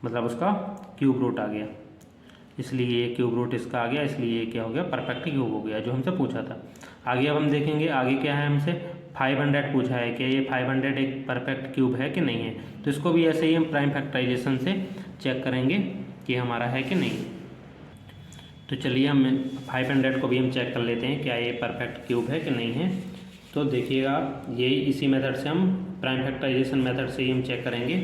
मतलब उसका क्यूब रूट आ गया, इसलिए ये क्यूब रूट इसका आ गया, इसलिए ये क्या हो गया, परफेक्ट क्यूब हो गया जो हमसे पूछा था। आगे अब हम देखेंगे आगे क्या है, हमसे 500 पूछा है कि ये 500 एक परफेक्ट क्यूब है कि नहीं है। तो इसको भी ऐसे ही हम प्राइम फैक्टराइजेशन से चेक करेंगे कि हमारा है कि नहीं। तो चलिए हम 500 को भी हम चेक कर लेते हैं क्या ये परफेक्ट क्यूब है कि नहीं है। तो देखिएगा आप, यही इसी मेथड से हम प्राइम फैक्टराइजेशन मेथड से ही हम चेक करेंगे।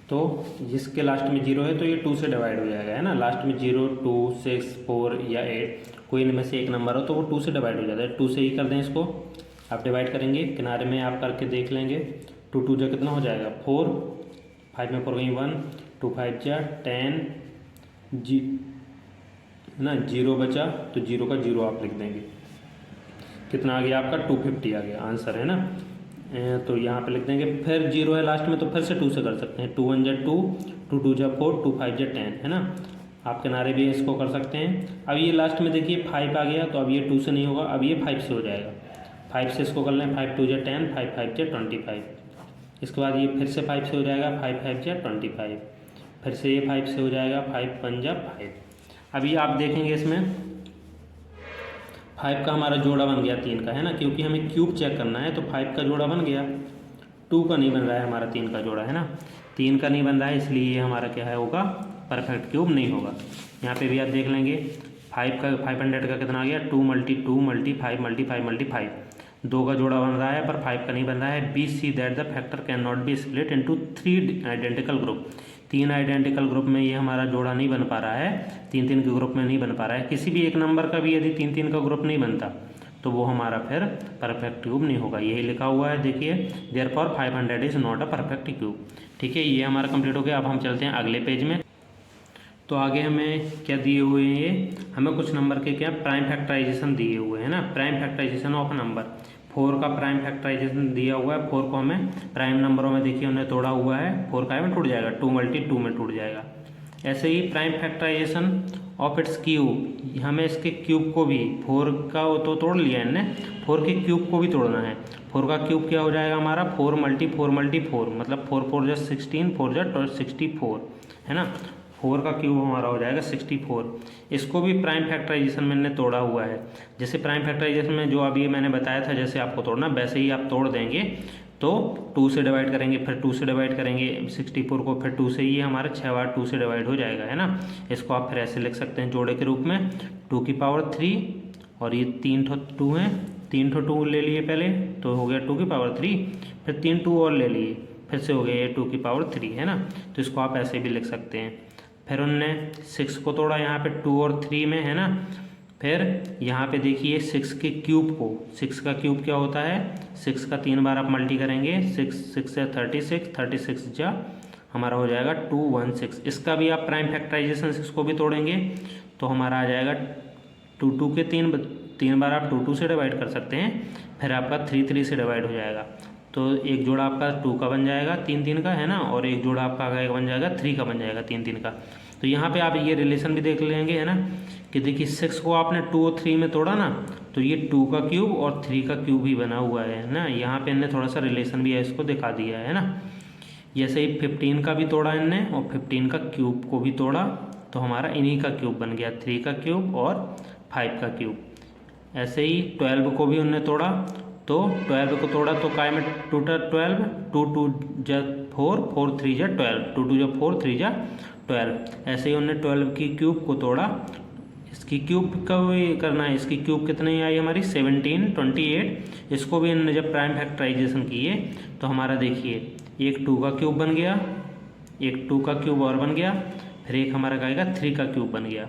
तो जिसके लास्ट में 0 है तो ये 2 से डिवाइड हो जाएगा, है ना। लास्ट में 0, 2, 6, 4 या 8 कोई इनमें से एक नंबर हो तो वो 2 से डिवाइड हो जाता है। 2 से ही कर दें इसको, आप डिवाइड करेंगे, किनारे में आप करके देख लेंगे। 2 2 जा कितना हो जाएगा, 4, 5 में 4 गई 1, 2 5 जा 10 जी, है ना। 0 बचा तो 0 का 0 आप लिख देंगे। कितना आ गया आपका, 250 आ गया आंसर, है ना। तो यहाँ पे लिख देंगे। फिर 0 है लास्ट में तो फिर से 2 से कर सकते हैं। 2 1 जा 2, 2 2 जा 4, 2 5 जा 10, है ना। आप किनारे भी इसको कर सकते हैं। अब ये लास्ट में देखिए 5 आ गया तो अब ये 2 से नहीं होगा, अब ये 5 से हो जाएगा। 5 से इसको कर लें, 5 2 जा 10, 5 5 जा 25। इसके बाद ये फिर से 5 से हो जाएगा, 5 5 जा 25। फिर से ये 5 से हो जाएगा, 5 5 जा 5। अभी आप देखेंगे इसमें 5 का हमारा जोड़ा बन गया 3 का, है ना, क्योंकि हमें क्यूब चेक करना है। तो 5 का जोड़ा बन गया, 2 का नहीं बन रहा है हमारा, 3 का जोड़ा, है ना। 3 का नहीं बन रहा है, इसलिए ये हमारा क्या है होगा, परफेक्ट क्यूब नहीं होगा। यहाँ पे भी आप देख लेंगे 500 का कितना आ गया, 2 × 2 × 5 × 5 × 5। 2 का जोड़ा बन रहा है पर 5 का नहीं बन रहा है। We see that the factor can not be split into 3 identical group. 3 identical group में ये हमारा जोड़ा नहीं बन पा रहा है, 3 3 के ग्रुप में नहीं बन पा रहा है। किसी भी एक नंबर का भी यदि 3 3 का ग्रुप नहीं बनता तो वो हमारा फिर परफेक्ट क्यूब नहीं होगा। यही लिखा हुआ है देखिए, therefore 500 is not a perfect cube. ठीक है, ये हमारा कंप्लीट हो गया। अब हम चलते हैं अगले पेज में। तो आगे हमें क्या दिए हुए हैं, ये हमें कुछ नंबर के क्या प्राइम फैक्टराइजेशन दिए हुए हैं ना। प्राइम फैक्टराइजेशन ऑफ नंबर 4 का प्राइम फैक्टराइजेशन दिया हुआ है। 4 को हमें प्राइम नंबरों में देखिए उन्हें तोड़ा हुआ है। 4 का में टूट जाएगा, 2 × 2 में टूट जाएगा। ऐसे ही prime factorization of its cube, हमें इसके क्यूब को भी 4 का तो तोड़ लिया है इनने, 4 के क्यूब को भी तोड़ना है। 4 का क्यूब क्या हो जाएगा हमारा, 4 × 4 × 4, मतलब 4 4 जा 16, 4 जा 64, है ना। 4 का क्यूब हमारा हो जाएगा 64। इसको भी प्राइम फैक्टराइजेशन में हमने तोड़ा हुआ है। जैसे प्राइम फैक्टराइजेशन में जो अभी मैंने बताया था जैसे आपको तोड़ना, वैसे ही आप तोड़ देंगे। तो 2 से डिवाइड करेंगे, फिर 2 से डिवाइड करेंगे 64 को, फिर 2 से ही हमारा 6 बार 2 से डिवाइड हो जाएगा, है ना। इसको आप फिर ऐसे लिख सकते हैं जोड़े के रूप में, 2 की पावर 3 और ये 3 2 हैं, 3 2 ले लिए पहले तो हो गया 2 की पावर 3, फिर 3 2 और ले लिए, फिर से हो गया ये 2 की पावर 3, है ना। तो इसको आप ऐसे भी लिख सकते हैं। फिर उनने 6 को तोड़ा यहाँ पे 2 और 3 में, है ना। फिर यहाँ पे देखिए 6 के क्यूब को, 6 का क्यूब क्या होता है, 6 का 3 बार आप मल्टी करेंगे, 6 से 36, 36 जा हमारा हो जाएगा 216। इसका भी आप प्राइम फैक्टराइजेशन 6 को भी तोड़ेंगे तो हमारा आ जाएगा 2 2 के 3 बार आप 2 2 से डिवाइड कर सकते हैं, फिर आपका 3 3 से डिवाइड हो जाएगा। तो एक जोड़ा आपका 2 का बन जाएगा 3 3 का, है ना, और एक जोड़ा आपका बन जाएगा 3 का बन जाएगा 3 3 का। तो यहाँ पे आप ये रिलेशन भी देख लेंगे, है ना, कि देखिए 6 को आपने 2 और 3 में तोड़ा ना, तो ये 2 का क्यूब और 3 का क्यूब भी बना हुआ है ना। यहाँ पे इन्हें थोड़ा सा रिलेशन भी है, इसको दिखा दिया है ना। जैसे ही 15 का भी तोड़ा इनने और 15 का क्यूब को भी तोड़ा तो हमारा इन्हीं का क्यूब बन गया, 3 का क्यूब और 5 का क्यूब। ऐसे ही 12 को भी उनने तोड़ा तो 12 को तोड़ा तो काय में टूटा 12, 2 2 जा 4, 4 3 जा 12, 2 2 जा 4, 3 जा 12। ऐसे ही उन्होंने 12 की क्यूब को तोड़ा, इसकी क्यूब का भी करना है। इसकी क्यूब कितनी आई हमारी 17 28। इसको भी इन्होंने जब प्राइम फैक्टराइजेशन किए तो हमारा देखिए एक 2 का क्यूब बन गया, एक 2 का क्यूब और बन गया, फिर एक हमारा क्या आएगा 3 का क्यूब बन गया।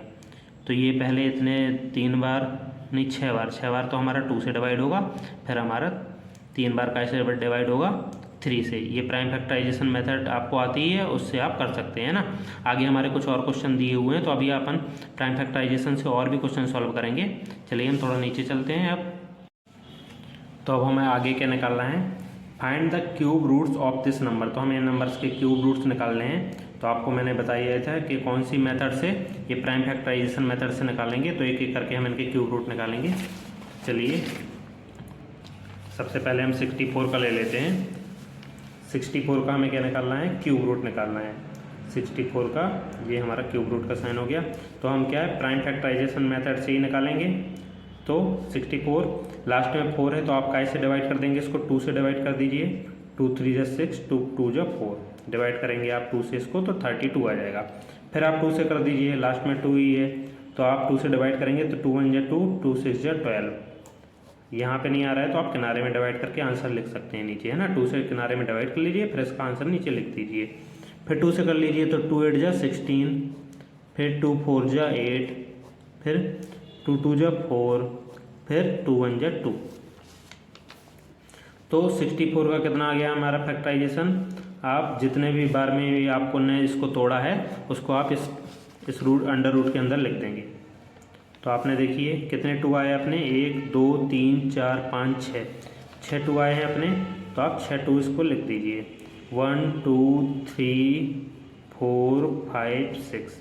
तो ये पहले इतने 3 बार नहीं 6 बार तो हमारा 2 से डिवाइड होगा, फिर हमारा 3 बार कैसे डिवाइड होगा 3 से। ये प्राइम फैक्टराइजेशन मेथड आपको आती है, उससे आप कर सकते हैं ना। आगे हमारे कुछ और क्वेश्चन दिए हुए हैं, तो अभी अपन प्राइम फैक्टराइजेशन से और भी क्वेश्चन सॉल्व करेंगे। चलिए हम थोड़ा नीचे चलते हैं अब। तो अब हमें आगे क्या निकालना है, find the cube roots of this number. तो हमें इन नंबर्स के क्यूब रूट्स निकालने हैं। तो आपको मैंने बताया था कि कौन सी मेथड से, ये प्राइम फैक्टराइजेशन मेथड से निकालेंगे। तो एक एक करके हम इनके क्यूब रूट निकालेंगे। चलिए सबसे पहले हम 64 का ले लेते हैं। 64 का हमें क्या निकालना है, क्यूब रूट निकालना है। 64 का ये हमारा क्यूब रूट का साइन हो गया। तो हम क्या है प्राइम फैक्टराइजेशन मेथड से ही निकालेंगे। तो 64 लास्ट में 4 है, तो आप कैसे डिवाइड कर देंगे इसको, 2 से डिवाइड कर दीजिए। 2 3 जा 6, 2 2 जा 4, डिवाइड करेंगे आप 2 से इसको तो 32 आ जाएगा। फिर आप 2 से कर दीजिए, लास्ट में 2 ही है, तो आप 2 से डिवाइड करेंगे तो 2 1 जा 2, 2 6 जा 12। यहाँ पे नहीं आ रहा है तो आप किनारे में डिवाइड करके आंसर लिख सकते हैं नीचे, है ना। 2 से किनारे में डिवाइड कर लीजिए, फिर इसका आंसर नीचे लिख दीजिए। फिर 2 से कर लीजिए तो 2 8 जा 16, फिर 2 4 जा 8, फिर 2 2 जा 4, फिर 2 1 जा 2। तो 64 का कितना आ गया हमारा फैक्टराइजेशन। आप जितने भी बार में भी आपको ने इसको तोड़ा है उसको आप इस रूट अंडर रूट के अंदर लिख देंगे। तो आपने देखिए कितने 2 आए अपने, 1 2 3 4 5 6 2 आए हैं अपने। तो आप 6 2 इसको लिख दीजिए। 1 2 3 4 5 6,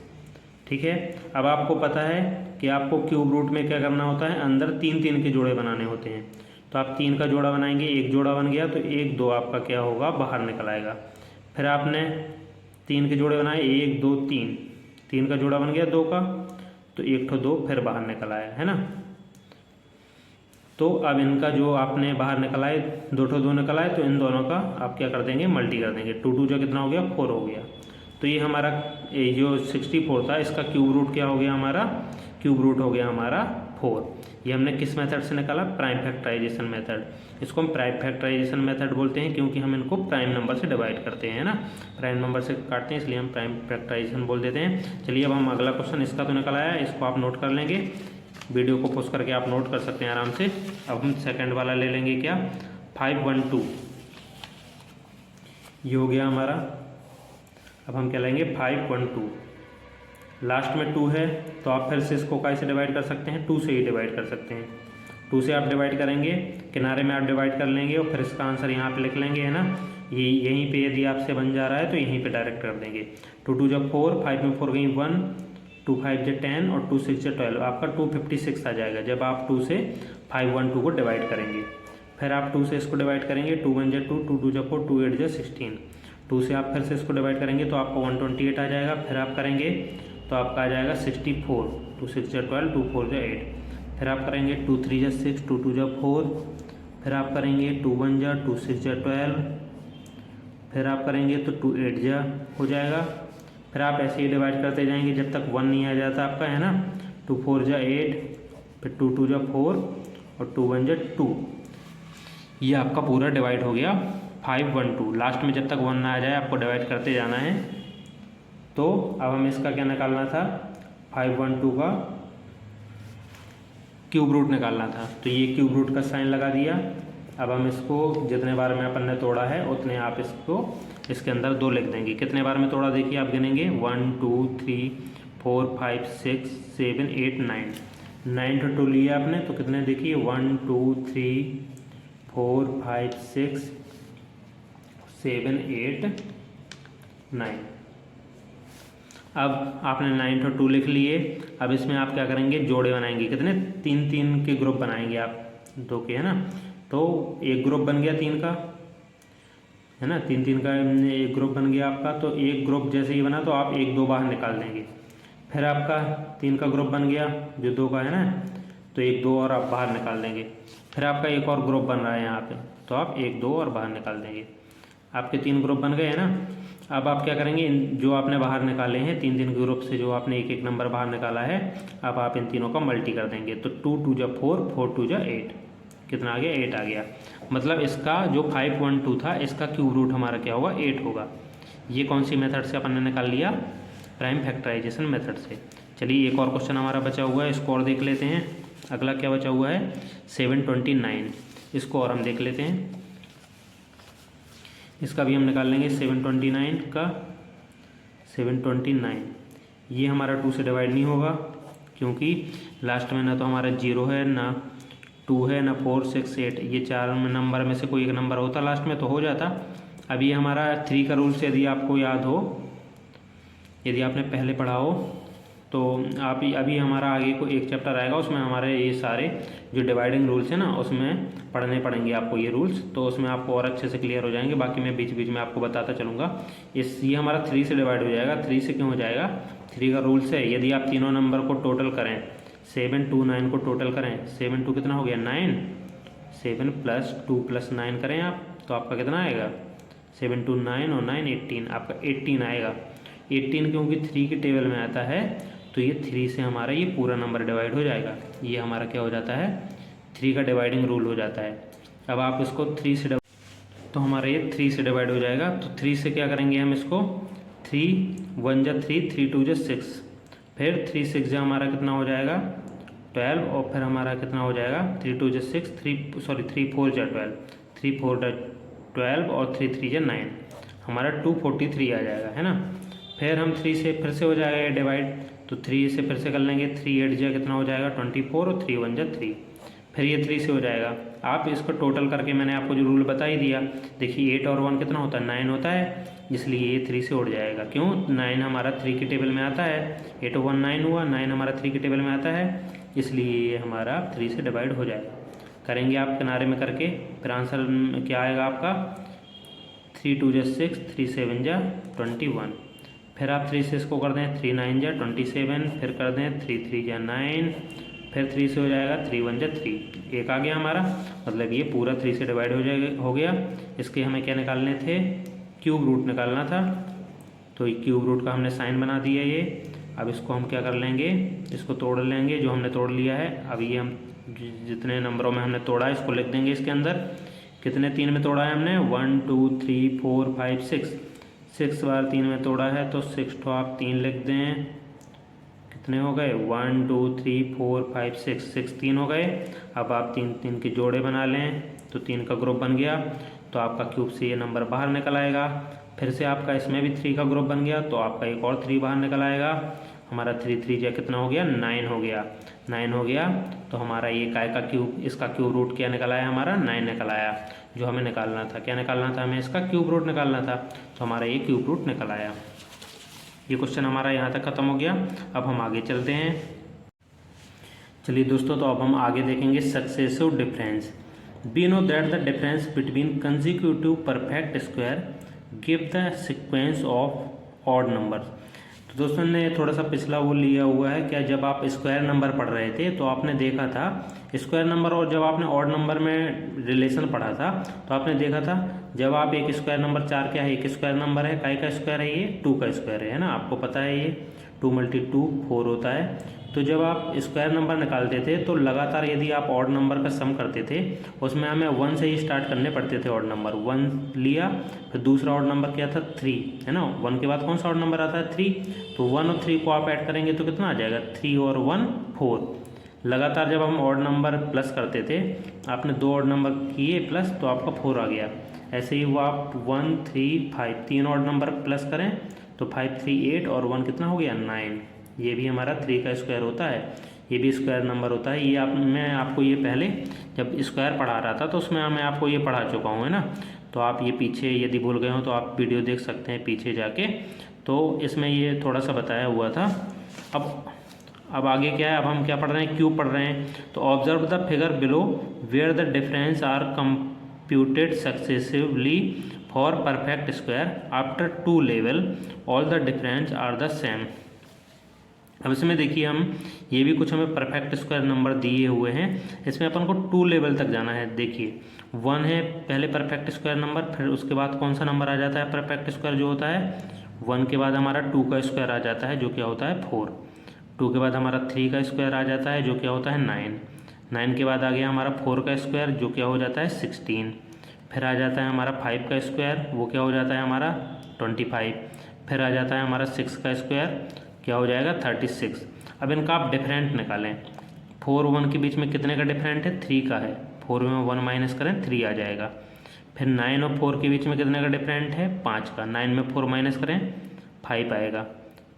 ठीक है। अब आपको पता है कि आपको क्यूब रूट में क्या करना होता है, अंदर 3 3 के जोड़े बनाने होते हैं। तो आप 3 का जोड़ा बनाएंगे, एक जोड़ा बन गया तो 1 2 आपका क्या होगा बाहर निकल आएगा। फिर आपने 3 के जोड़े बनाए, 1 2 3, 3 का जोड़ा बन गया 2 का, तो 1 2 फिर बाहर निकल आया, है ना। तो अब इनका जो आपने बाहर निकल आए 2 2 निकल आए, तो इन दोनों का आप क्या कर देंगे मल्टी कर देंगे। 2 2 जो कितना हो गया 4 हो गया। तो ये हमारा जो 64 था इसका क्यूब रूट क्या हो गया हमारा, क्यूब रूट हो गया हमारा 4। ये हमने किस मेथड से निकाला, प्राइम फैक्टराइजेशन मेथड। इसको हम प्राइम फैक्टराइजेशन मेथड बोलते हैं क्योंकि हम इनको प्राइम नंबर से डिवाइड करते हैं ना, प्राइम नंबर से काटते हैं, इसलिए हम प्राइम फैक्टराइजेशन बोल देते हैं। चलिए अब हम अगला क्वेश्चन, इसका तो निकल आया, इसको आप नोट कर लेंगे, वीडियो को पॉज करके आप नोट कर सकते हैं आराम से। अब हम सेकेंड वाला ले लेंगे क्या, 512, ये हो गया हमारा। अब हम क्या लेंगे 512, लास्ट में 2 है तो आप फिर से इसको कैसे डिवाइड कर सकते हैं, 2 से ही डिवाइड कर सकते हैं। 2 से आप डिवाइड करेंगे, किनारे में आप डिवाइड कर लेंगे और फिर इसका आंसर यहाँ पे लिख लेंगे, है ना। यहीं पे यदि आपसे बन जा रहा है तो यहीं पे डायरेक्ट कर देंगे। 2 2 जब 4, 5 में 4 गई 1, 2 5 जब 10 और 2 6 जब 12, आपका 256 आ जाएगा जब आप 2 से 512 को डिवाइड करेंगे। फिर आप 2 से इसको डिवाइड करेंगे, 2 1 जब 2, 2 2 जब 4, 2 8 जब 16। 2 से आप फिर से इसको डिवाइड करेंगे तो आपको 128 आ जाएगा। फिर आप करेंगे तो आपका आ जाएगा 64, 2 6 जा 12, 2 4 जा 8। फिर आप करेंगे 2 3 जा 6, 2 2 जा 4। फिर आप करेंगे 2 1 जा 2 6 जा 12। फिर आप करेंगे तो 2 8 जा हो जाएगा। फिर आप ऐसे ही डिवाइड करते जाएंगे जब तक 1 नहीं आ जाता आपका, है ना। 2 4 जा 8, फिर 2 2 जा 4 और 2 1 जा 2। ये आपका पूरा डिवाइड हो गया 512। लास्ट में जब तक 1 ना आ जाए आपको डिवाइड करते जाना है। तो अब हमें इसका क्या निकालना था, 512 का क्यूब रूट निकालना था। तो ये क्यूब रूट का साइन लगा दिया। अब हम इसको जितने बार में अपन ने तोड़ा है उतने आप इसको इसके अंदर 2 लिख देंगे। कितने बार में तोड़ा देखिए आप गिनेंगे, 1 2 3 4 5 6 7 8 9, 9 2 लिए आपने तो कितने देखिए 1 2 3 4 5 6 7 8 9। अब आपने 9 और 2 लिख लिए। अब इसमें आप क्या करेंगे, जोड़े बनाएंगे, कितने 3 3 के ग्रुप बनाएंगे आप 2 के, है ना। तो एक ग्रुप बन गया 3 का, है ना, 3 3 का एक ग्रुप बन गया आपका। तो एक ग्रुप जैसे ही बना तो आप 1 2 बाहर निकाल देंगे। फिर आपका 3 का ग्रुप बन गया जो 2 का है ना, तो 1 2 और आप बाहर निकाल देंगे। फिर आपका एक और ग्रुप बन रहा है यहाँ पे, तो आप 1 2 और बाहर निकाल देंगे। आपके 3 ग्रुप बन गए हैं ना। अब आप क्या करेंगे, जो आपने बाहर निकाले हैं 3 ग्रुप से जो आपने एक नंबर बाहर निकाला है, अब आप इन तीनों का मल्टी कर देंगे। तो 2 2 जा 4, 4 2 जा 8, कितना आ गया, 8 आ गया। मतलब इसका जो 512 था, इसका क्यूब रूट हमारा क्या होगा, 8 होगा। ये कौन सी मेथड से अपन ने निकाल लिया, प्राइम फैक्टराइजेशन मेथड से। चलिए एक और क्वेश्चन हमारा बचा हुआ है, इसको और देख लेते हैं। अगला क्या बचा हुआ है, 729, इसको और हम देख लेते हैं। इसका भी हम निकाल लेंगे 729 का 729। ये हमारा 2 से डिवाइड नहीं होगा, क्योंकि लास्ट में ना तो हमारा 0 है, ना 2 है, ना 4 6 8। ये 4 नंबर में से कोई एक नंबर होता लास्ट में तो हो जाता। अब ये हमारा 3 का रूल्स यदि आपको याद हो, यदि आपने पहले पढ़ा हो, तो आप अभी हमारा आगे को एक चैप्टर आएगा, उसमें हमारे ये सारे जो डिवाइडिंग रूल्स हैं ना, उसमें पढ़ने पड़ेंगे आपको ये रूल्स, तो उसमें आपको और अच्छे से क्लियर हो जाएंगे। बाकी मैं बीच बीच में आपको बताता चलूँगा। ये हमारा 3 से डिवाइड हो जाएगा। 3 से क्यों हो जाएगा, 3 का रूल्स है, यदि आप तीनों नंबर को टोटल करें, 7 2 9 को टोटल करें, 7 2 कितना हो गया, 9, 7 + 2 + 9 करें आप, तो आपका कितना आएगा, 7 2 9 और 9 18, आपका 18 आएगा। 18 क्योंकि 3 के टेबल में आता है, तो ये 3 से हमारा ये पूरा नंबर डिवाइड हो जाएगा। ये हमारा क्या हो जाता है, 3 का डिवाइडिंग रूल हो जाता है। अब आप इसको 3 से तो हमारा ये 3 से डिवाइड हो जाएगा। तो 3 से क्या करेंगे हम इसको, 3 1 जा 3, 3 2 जा 6, फिर 3 6 जा हमारा कितना हो जाएगा, 12, और फिर हमारा कितना हो जाएगा, 3 2 जा 6, 3 4 जा 12, 3 4 जा 12 और 3 3 जा 9, हमारा 243 आ जाएगा, है ना। फिर हम 3 से फिर से हो जाएगा ये डिवाइड, तो 3 से फिर से कर लेंगे, 3 8 जा कितना हो जाएगा, 24, और 3 1 जा 3, फिर ये 3 से हो जाएगा। आप इसको टोटल करके मैंने आपको जो रूल बता ही दिया, देखिए 8 और 1 कितना होता है, 9 होता है, इसलिए ये 3 से उड़ जाएगा। क्यों, 9 हमारा 3 के टेबल में आता है, 8 1 9 हुआ, 9 हमारा 3 के टेबल में आता है, इसलिए ये हमारा 3 से डिवाइड हो जाएगा। करेंगे आप किनारे में करके, फिर आंसर क्या आएगा आपका, 3 2 जा 6, 3 7 जा 21, फिर आप 3 से इसको कर दें, 3 9 जा 27, फिर कर दें 3 3 जा 9, फिर 3 से हो जाएगा, 3 1 जा 3, एक आ गया हमारा, मतलब ये पूरा 3 से डिवाइड हो गया। इसके हमें क्या निकालने थे, क्यूब रूट निकालना था, तो क्यूब रूट का हमने साइन बना दिया ये। अब इसको हम क्या कर लेंगे, इसको तोड़ लेंगे, जो हमने तोड़ लिया है। अब ये हम जितने नंबरों में हमने तोड़ा है इसको लिख देंगे इसके अंदर। कितने 3 में तोड़ा है हमने, 1 2 3 4 5 6, 6 बार 3 में तोड़ा है, तो 6 तो आप 3 लिख दें, कितने हो गए, 1 2 3 4 5 6, 6 3 हो गए। अब आप 3 3 के जोड़े बना लें, तो 3 का ग्रुप बन गया, तो आपका क्यूब से ये नंबर बाहर निकल आएगा। फिर से आपका इसमें भी 3 का ग्रुप बन गया, तो आपका एक और 3 बाहर निकल आएगा। हमारा 3 3 जा कितना हो गया, 9 हो गया, 9 हो गया। तो हमारा ये काय का क्यूब, इसका क्यूब रूट क्या निकल आया, हमारा 9 निकल आया। जो हमें निकालना था, क्या निकालना था, हमें इसका क्यूब रूट निकालना था, तो हमारा ये क्यूब रूट निकल आया। ये क्वेश्चन हमारा यहाँ तक ख़त्म हो गया। अब हम आगे चलते हैं। चलिए दोस्तों, तो अब हम आगे देखेंगे successive difference. We know that the difference between consecutive perfect square give the sequence of odd numbers. तो दोस्तों ने थोड़ा सा पिछला वो लिया हुआ है, क्या जब आप स्क्वायर नंबर पढ़ रहे थे तो आपने देखा था स्क्वायर नंबर, और जब आपने ऑड नंबर में रिलेशन पढ़ा था तो आपने देखा था जब आप एक स्क्वायर नंबर 4 क्या है, एक स्क्वायर नंबर है, काय का स्क्वायर है, ये 2 का स्क्वायर है ना, आपको पता है ये 2 × 2 4 होता है। तो जब आप स्क्वायर नंबर निकालते थे तो लगातार यदि आप ऑड नंबर का सम करते थे, उसमें हमें 1 से ही स्टार्ट करने पड़ते थे। ऑड नंबर 1 लिया, फिर दूसरा ऑड नंबर क्या था, 3, है ना। 1 के बाद कौन सा ऑड नंबर आता है, 3, तो 1 और 3 को आप ऐड करेंगे तो कितना आ जाएगा, 3 और 1 4। लगातार जब हम ऑड नंबर प्लस करते थे, आपने 2 ऑड नंबर किए प्लस, तो आपका 4 आ गया। ऐसे ही हुआ, आप 1 3 5 3 ऑड नंबर प्लस करें तो 5 3 8 और 1 कितना हो गया, 9। ये भी हमारा 3 का स्क्वायर होता है, ये भी स्क्वायर नंबर होता है। ये मैं आपको ये पहले जब स्क्वायर पढ़ा रहा था तो उसमें मैं आपको ये पढ़ा चुका हूँ, है ना। तो आप ये पीछे यदि भूल गए हो तो आप वीडियो देख सकते हैं पीछे जाके, तो इसमें ये थोड़ा सा बताया हुआ था। अब आगे क्या है, अब हम क्या पढ़ रहे हैं, क्यूब पढ़ रहे हैं। तो observe the figure below where the difference are computed successively for perfect square after 2 level all the difference are the same. अब इसमें देखिए हम ये भी कुछ हमें परफेक्ट स्क्वायर नंबर दिए हुए हैं। इसमें अपन को 2 लेवल तक जाना है। देखिए 1 है पहले परफेक्ट स्क्वायर नंबर, फिर उसके बाद कौन सा नंबर आ जाता है परफेक्ट स्क्वायर जो होता है 1 के बाद हमारा 2 का स्क्वायर आ जाता है जो क्या होता है 4। 2 के बाद हमारा 3 का स्क्वायर आ जाता है जो क्या होता है 9। 9 के बाद आ गया हमारा 4 का स्क्वायर जो क्या हो जाता है 16। फिर आ जाता है हमारा 5 का स्क्वायर, वो क्या हो जाता है हमारा 25। फिर आ जाता है हमारा 6 का स्क्वायर, क्या हो जाएगा 36। अब इनका आप डिफरेंट निकालें। 4 1 के बीच में कितने का डिफरेंट है 3 का है, 4 में 1 माइनस करें 3 आ जाएगा। फिर 9 और 4 के बीच में कितने का डिफरेंट है 5 का, 9 में 4 माइनस करें 5 आएगा।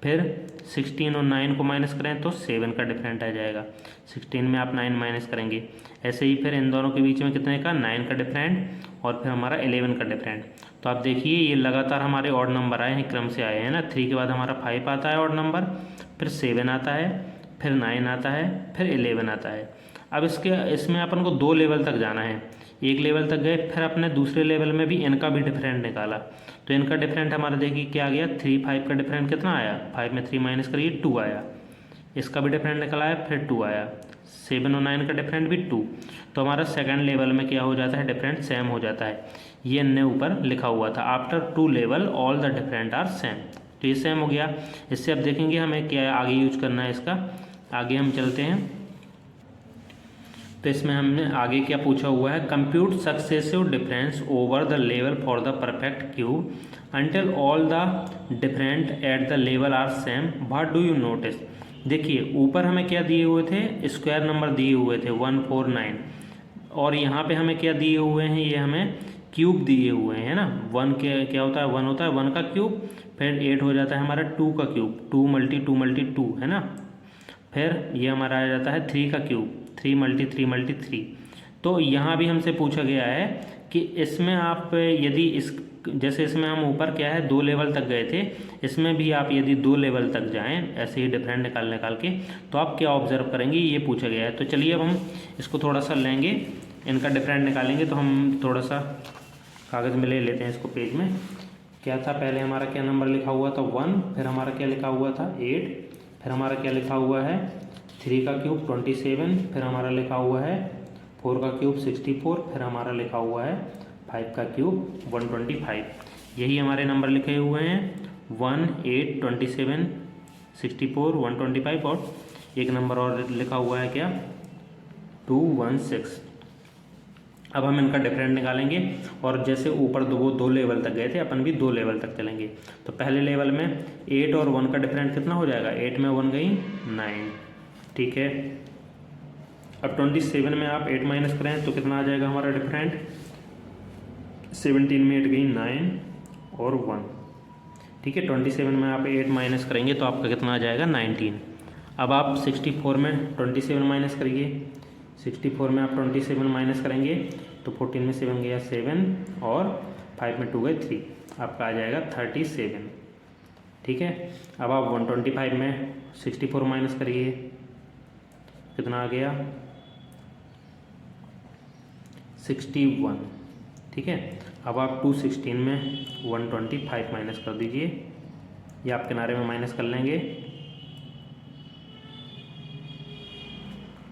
फिर 16 और 9 को माइनस करें तो 7 का डिफरेंट आ जाएगा। 16 में आप 9 माइनस करेंगे। ऐसे ही फिर इन दोनों के बीच में कितने का 9 का डिफरेंट और फिर हमारा 11 का डिफरेंट। तो आप देखिए ये लगातार हमारे ऑड नंबर आए हैं, क्रम से आए हैं ना। 3 के बाद हमारा 5 आता है ऑड नंबर, फिर 7 आता है, फिर 9 आता है, फिर 11 आता है। अब इसमें अपन को 2 लेवल तक जाना है। एक लेवल तक गए, फिर अपने दूसरे लेवल में भी इनका भी डिफरेंट निकाला। तो इनका डिफरेंट हमारा देखिए क्या आ गया 3 5 का डिफरेंट कितना आया, 5 में 3 माइनस करिए 2 आया। इसका भी डिफरेंट निकला है फिर 2 आया। 7 और 9 का डिफरेंट भी 2। तो हमारा सेकंड लेवल में क्या हो जाता है डिफरेंट सेम हो जाता है। ये हमने ऊपर लिखा हुआ था after 2 level all the different are same. तो ये सेम हो गया। इससे अब देखेंगे हमें क्या आगे यूज करना है इसका। आगे हम चलते हैं। तो इसमें हमने आगे क्या पूछा हुआ है, compute successive difference over the level for the perfect cube until all the different at the level are same what do you notice. देखिए ऊपर हमें क्या दिए हुए थे स्क्वायर नंबर दिए हुए थे 1 4 9, और यहाँ पे हमें क्या दिए हुए हैं ये हमें क्यूब दिए हुए हैं ना। 1 के क्या होता है 1 होता है 1 का क्यूब, फिर 8 हो जाता है हमारा 2 का क्यूब, 2 मल्टी 2 मल्टी 2 है ना। फिर ये हमारा आ जाता है 3 का क्यूब, 3 मल्टी 3 मल्टी 3। तो यहाँ भी हमसे पूछा गया है कि इसमें आप यदि इस जैसे इसमें हम ऊपर क्या है 2 लेवल तक गए थे, इसमें भी आप यदि 2 लेवल तक जाएं ऐसे ही डिफरेंट निकाल के, तो आप क्या ऑब्जर्व करेंगे ये पूछा गया है। तो चलिए अब हम इसको थोड़ा सा लेंगे, इनका डिफरेंट निकालेंगे। तो हम थोड़ा सा कागज़ में ले लेते हैं इसको। पेज में क्या था पहले हमारा क्या नंबर लिखा हुआ था 1, फिर हमारा क्या लिखा हुआ था 8, फिर हमारा क्या लिखा हुआ है 3 का क्यूब 27, फिर हमारा लिखा हुआ है 4 का क्यूब 64, फिर हमारा लिखा हुआ है 5 का क्यूब 125। यही हमारे नंबर लिखे हुए हैं 1 8 27 64 125, और एक नंबर और लिखा हुआ है क्या 216। अब हम इनका डिफरेंट निकालेंगे, और जैसे ऊपर वो 2 लेवल तक गए थे अपन भी 2 लेवल तक चलेंगे। तो पहले लेवल में 8 और 1 का डिफरेंट कितना हो जाएगा, 8 में 1 गई 9, ठीक है। अब 27 में आप 8 माइनस करें तो कितना आ जाएगा हमारा डिफरेंट, 17 में 8 गई 9 और 1, ठीक है। 27 में आप 8 माइनस करेंगे तो आपका कितना आ जाएगा 19। अब आप 64 में 27 माइनस करिए, 64 में आप 27 माइनस करेंगे तो 14 में 7 गया 7 और 5 में 2 गए 3, आपका आ जाएगा 37, ठीक है। अब आप 125 में 64 माइनस करिए, कितना आ गया 61, ठीक है। अब आप 216 में 125 माइनस कर दीजिए, ये आप किनारे में माइनस कर लेंगे,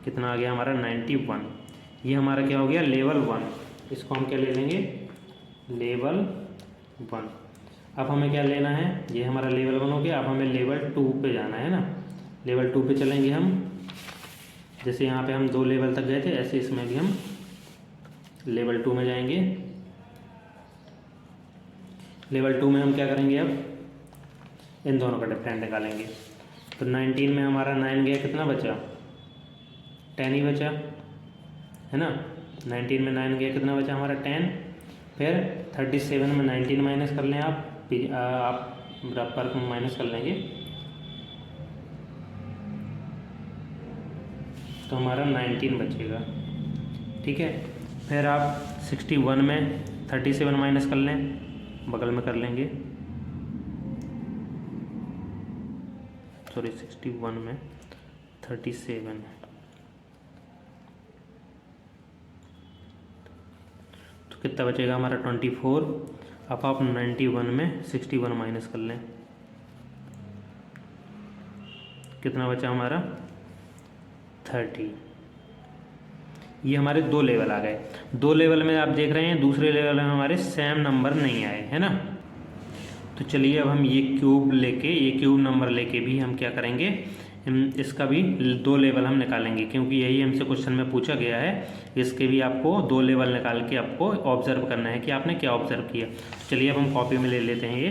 कितना आ गया हमारा 91। ये हमारा क्या हो गया लेवल 1। इसको हम क्या ले लेंगे लेवल 1। अब हमें क्या लेना है, ये हमारा लेवल 1 हो गया। अब हमें लेवल 2 पे जाना है ना। लेवल 2 पे चलेंगे हम, जैसे यहाँ पे हम 2 लेवल तक गए थे ऐसे इसमें भी हम लेवल 2 में जाएंगे। लेवल 2 में हम क्या करेंगे, अब इन दोनों का डिफरेंट निकालेंगे। तो 19 में हमारा 9 गया, कितना बचा 10 ही बचा है ना। 19 में 9 गया, कितना बचा हमारा 10। फिर 37 में 19 माइनस कर लें आप बराबर माइनस कर लेंगे तो हमारा 19 बचेगा, ठीक है। फिर आप 61 में 37 माइनस कर लें, बगल में कर लेंगे, सॉरी 61 में 37, तो कितना बचेगा हमारा 24। अब आप 91 में 61 माइनस कर लें, कितना बचा हमारा 30। ये हमारे 2 लेवल आ गए। 2 लेवल में आप देख रहे हैं दूसरे लेवल में हमारे सेम नंबर नहीं आए, है ना। तो चलिए अब हम ये क्यूब नंबर लेके भी हम क्या करेंगे, इसका भी 2 लेवल हम निकालेंगे, क्योंकि यही हमसे क्वेश्चन में पूछा गया है। इसके भी आपको 2 लेवल निकाल के आपको ऑब्जर्व करना है कि आपने क्या ऑब्जर्व किया। चलिए अब हम कॉपी में ले लेते हैं। ये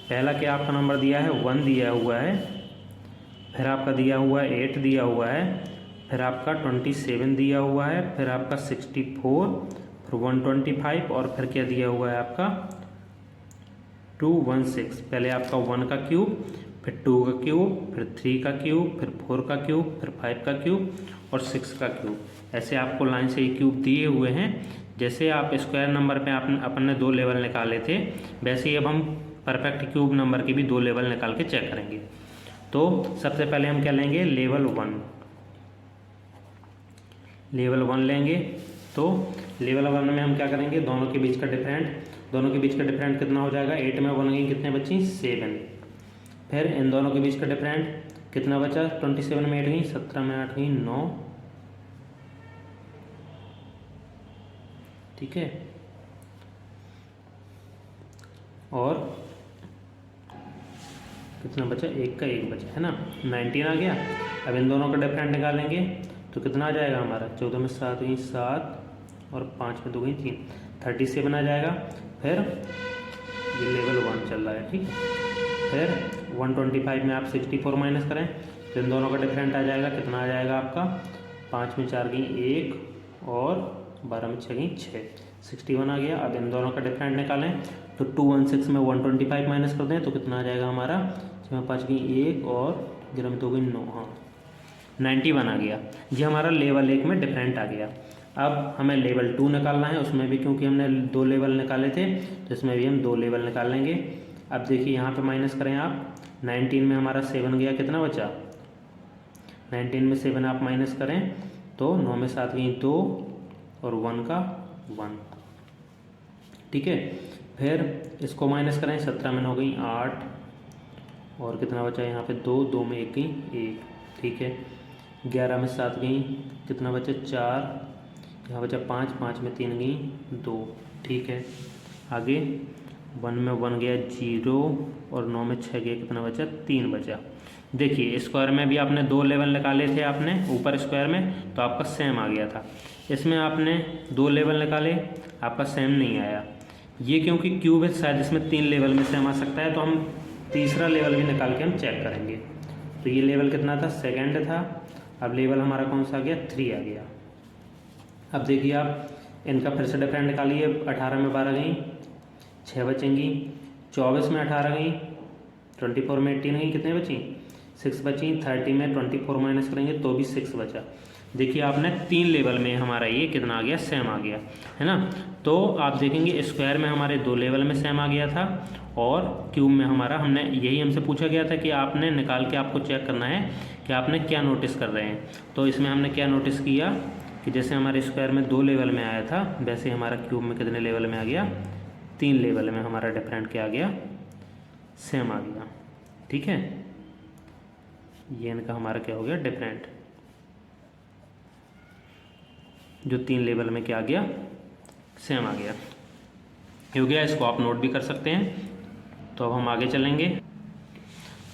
पहला क्या आपका नंबर दिया है 1 दिया हुआ है, फिर आपका दिया हुआ है 8 दिया हुआ है, फिर आपका 27 दिया हुआ है, फिर आपका 64, फिर 125 और फिर क्या दिया हुआ है आपका 216। पहले आपका 1 का क्यूब, फिर 2 का क्यूब, फिर 3 का क्यूब, फिर 4 का क्यूब, फिर 5 का क्यूब और 6 का क्यूब। ऐसे आपको लाइन से ये क्यूब दिए हुए हैं। जैसे आप स्क्वायर नंबर पे अपन ने 2 लेवल निकाले थे, वैसे ही अब हम परफेक्ट क्यूब नंबर के भी 2 लेवल निकाल के चेक करेंगे। तो सबसे पहले हम क्या लेंगे, लेवल 1 लेंगे। तो लेवल 1 में हम क्या करेंगे, दोनों के बीच का डिफरेंट कितना हो जाएगा, 8 में 1 गई, कितने बची 7। फिर इन दोनों के बीच का डिफरेंट कितना बचा, 27 में 8 गई, 17 में 8 गई 9, ठीक है। और कितना बचा, 1 का 1 बचा, है ना, 19 आ गया। अब इन दोनों का डिफरेंट निकालेंगे तो कितना आ जाएगा हमारा, 14 में 7 गई 7 और 5 में 2 गई 3, 37 आ जाएगा। फिर ये लेवल 1 चल रहा है, ठीक है। फिर 125 में आप 64 माइनस करें तो इन दोनों का डिफरेंट आ जाएगा, कितना आ जाएगा आपका, 5 में 4 गई 1 और 12 में 6 गई 6, 61 आ गया। अब इन दोनों का डिफरेंट निकालें तो 216 में 125 माइनस कर दें तो कितना आ जाएगा हमारा, 6 में 5 गई 1 और 11 में 2 गई 9, हाँ 91 आ गया। ये हमारा लेवल 1 में डिफरेंट आ गया। अब हमें लेवल 2 निकालना है, उसमें भी क्योंकि हमने 2 लेवल निकाले थे तो इसमें भी हम 2 लेवल निकाल लेंगे। अब देखिए यहाँ पे माइनस करें आप, 19 में हमारा 7 गया, कितना बचा, 19 में 7 आप माइनस करें तो 9 में 7 गई 2 और 1 का 1, ठीक है। फिर इसको माइनस करें, 17 में 9 गई 8 और कितना बचा यहाँ पे 2, 2 में 1 गई 1, ठीक है। 11 में 7 गई, कितना बचा 4, यहाँ बचा 5, 5 में 3 गई 2, ठीक है। आगे 1 में 1 गया 0 और 9 में 6 गया, कितना बचा 3 बचा। देखिए स्क्वायर में भी आपने 2 लेवल निकाले थे आपने ऊपर स्क्वायर में, तो आपका सेम आ गया था। इसमें आपने 2 लेवल निकाले, आपका सेम नहीं आया। ये क्योंकि क्यूब है, शायद इसमें 3 लेवल में सेम आ सकता है, तो हम तीसरा लेवल भी निकाल के हम चेक करेंगे। तो ये लेवल कितना था, सेकंड था। अब लेवल हमारा कौन सा आ गया, 3 आ गया। अब देखिए आप इनका फिर से डिफरेंट निकालिए, 18 में 12 गई 6 बचेंगी, 24 में 18 गई, 24 में 18 गई, कितने बची 6 बची, 30 में 24 माइनस करेंगे तो भी 6 बचा। देखिए आपने 3 लेवल में हमारा ये कितना आ गया, सेम आ गया, है ना। तो आप देखेंगे स्क्वायर में हमारे 2 लेवल में सेम आ गया था और क्यूब में हमारा यही हमसे पूछा गया था कि आपने निकाल के आपको चेक करना है कि आपने क्या नोटिस कर रहे हैं। तो इसमें हमने क्या नोटिस किया कि जैसे हमारे स्क्वायर में 2 लेवल में आया था, वैसे हमारा क्यूब में कितने लेवल में आ गया, 3 लेवल में हमारा डिफरेंट क्या आ गया, सेम आ गया, ठीक है। ये इनका हमारा क्या हो गया, डिफरेंट, जो 3 लेवल में क्या आ गया, सेम आ गया, हो गया। इसको आप नोट भी कर सकते हैं। तो अब हम आगे चलेंगे।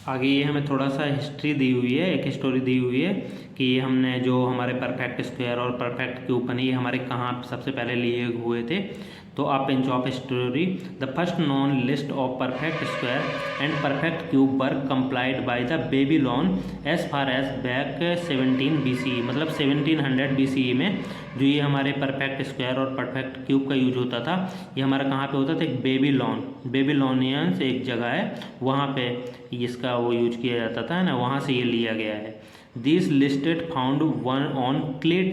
आगे ये हमें थोड़ा सा हिस्ट्री दी हुई है, एक स्टोरी दी हुई है कि ये हमने जो हमारे परफेक्ट स्क्वायर और परफेक्ट क्यूब बने, ये हमारे कहाँ सबसे पहले लिए हुए थे। तो आप pinch of story, the first known list of perfect square and perfect cube were compiled by the Babylon as far as back 17 BCE, मतलब 1700 BCE में जो ये हमारे परफेक्ट स्क्वायर और परफेक्ट क्यूब का यूज होता था, ये हमारा कहाँ पे होता था, एक बेबीलोनियंस एक जगह है, वहाँ पे इसका वो यूज किया जाता था, है ना, वहाँ से ये लिया गया है। This listed found one on clay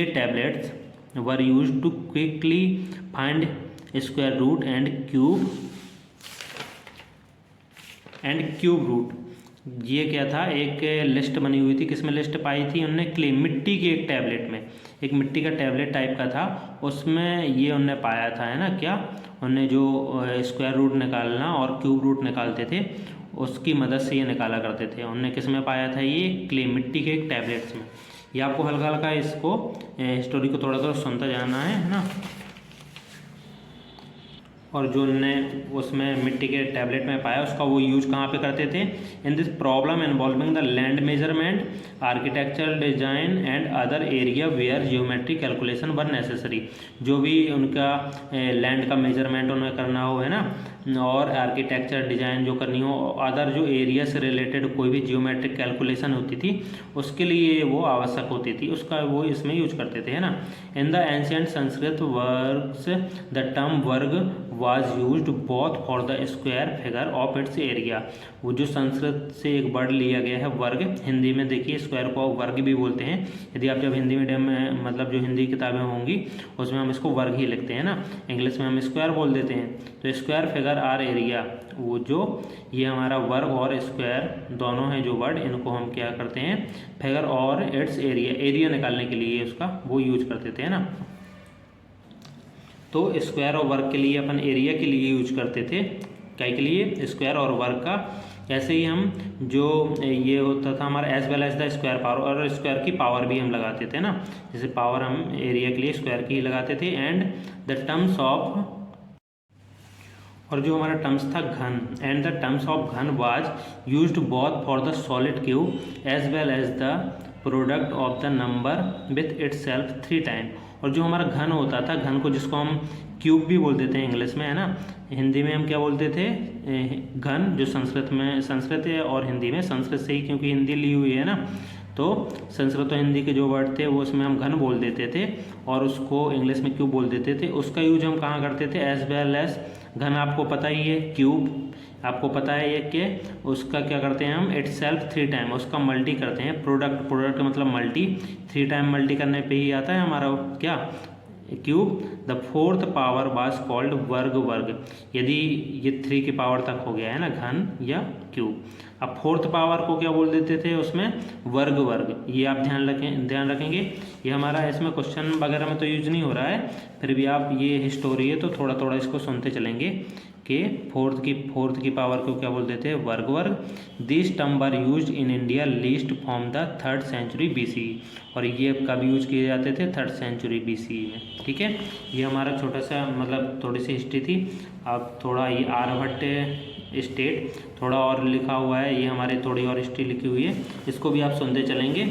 tablets were used to quickly find square root and cube root। ये क्या था, एक लिस्ट बनी हुई थी, किसमें लिस्ट पाई थी उनने, क्ले, मिट्टी के एक टैबलेट में, एक मिट्टी का टैबलेट टाइप का था, उसमें ये उनने पाया था, है ना, क्या उनने जो स्क्वायर रूट निकालना और क्यूब रूट निकालते थे उसकी मदद से ये निकाला करते थे। उनने किस में पाया था? ये क्ले, मिट्टी के एक टैबलेट्स में। ये आपको हल्का हल्का इसको स्टोरी को थोड़ा थोड़ा सुनता जाना है ना। और जो उनने उसमें मिट्टी के टैबलेट में पाया उसका वो यूज कहाँ पे करते थे? In this problem involving the land measurement, architectural design and other area where geometry calculation were necessary. जो भी उनका लैंड का मेजरमेंट उन्हें करना हो, है ना, और आर्किटेक्चर डिजाइन जो करनी हो, अदर जो एरिया से रिलेटेड कोई भी जियोमेट्रिक कैलकुलेशन होती थी उसके लिए वो आवश्यक होती थी, उसका वो इसमें यूज करते थे, है ना। In the ancient Sanskrit works the term वर्ग was used both for the square figure of its area। वो जो संस्कृत से एक वर्ड लिया गया है वर्ग, हिंदी में देखिए स्क्वायर को वर्ग भी बोलते हैं। यदि आप जब हिंदी मीडियम में मतलब जो हिंदी किताबें होंगी उसमें हम इसको वर्ग ही लिखते हैं ना, इंग्लिश में हम स्क्वायर बोल देते हैं। तो स्क्वायर फिगर आर एरिया, वो जो ये हमारा वर्ग और स्क्वायर दोनों हैं जो वर्ड, इनको हम क्या करते हैं? फिगर और इट्स एरिया, एरिया निकालने के लिए उसका वो यूज करते थे, है ना। तो स्क्वायर और वर्ग के लिए अपन एरिया के लिए यूज करते थे, क्या के लिए? स्क्वायर और वर्ग का। ऐसे ही हम जो ये होता था हमारा as well as the square power, और स्क्वायर की पावर भी हम लगाते थे ना, जैसे पावर हम एरिया के लिए स्क्वायर की लगाते थे। एंड द टर्म्स ऑफ, और जो हमारा टर्म्स था घन, एंड द टर्म्स ऑफ घन was used both for the solid cube as well as the product of the number with itself 3 time. और जो हमारा घन होता था, घन को जिसको हम क्यूब भी बोल देते हैं इंग्लिश में, है ना, हिंदी में हम क्या बोलते थे? घन। जो संस्कृत में, संस्कृत है और हिंदी में, संस्कृत से ही क्योंकि हिंदी ली हुई है ना, तो संस्कृत और हिंदी के जो वर्ड थे वो उसमें हम घन बोल देते थे और उसको इंग्लिश में क्यूब बोल देते थे। उसका यूज हम कहाँ करते थे? As well as. घन आपको पता ही है, क्यूब आपको पता है ये कि उसका क्या करते हैं हम? इटसेल्फ 3 टाइम, उसका मल्टी करते हैं। प्रोडक्ट, प्रोडक्ट का मतलब मल्टी, 3 टाइम मल्टी करने पे ही आता है हमारा क्या? Cube. The 4th power was called वर्ग वर्ग। यदि ये 3 की पावर तक हो गया है ना, घन या क्यूब। अब 4th पावर को क्या बोल देते थे उसमें? वर्ग वर्ग। ये आप ध्यान रखेंगे। ये हमारा इसमें क्वेश्चन वगैरह में तो यूज नहीं हो रहा है, फिर भी आप ये हिस्टोरी है तो थोड़ा थोड़ा इसको सुनते चलेंगे कि 4th की पावर को क्या बोल देते हैं? वर्ग वर्ग। This term were used in India least from the 3rd century BC। और ये कब यूज किए जाते थे? 3rd सेंचुरी BC में। ठीक है, ये हमारा छोटा सा मतलब थोड़ी सी हिस्ट्री थी। अब थोड़ा ये आर्यभट्ट स्टेट थोड़ा और लिखा हुआ है, ये हमारी थोड़ी और हिस्ट्री लिखी हुई है, इसको भी आप सुनते चलेंगे।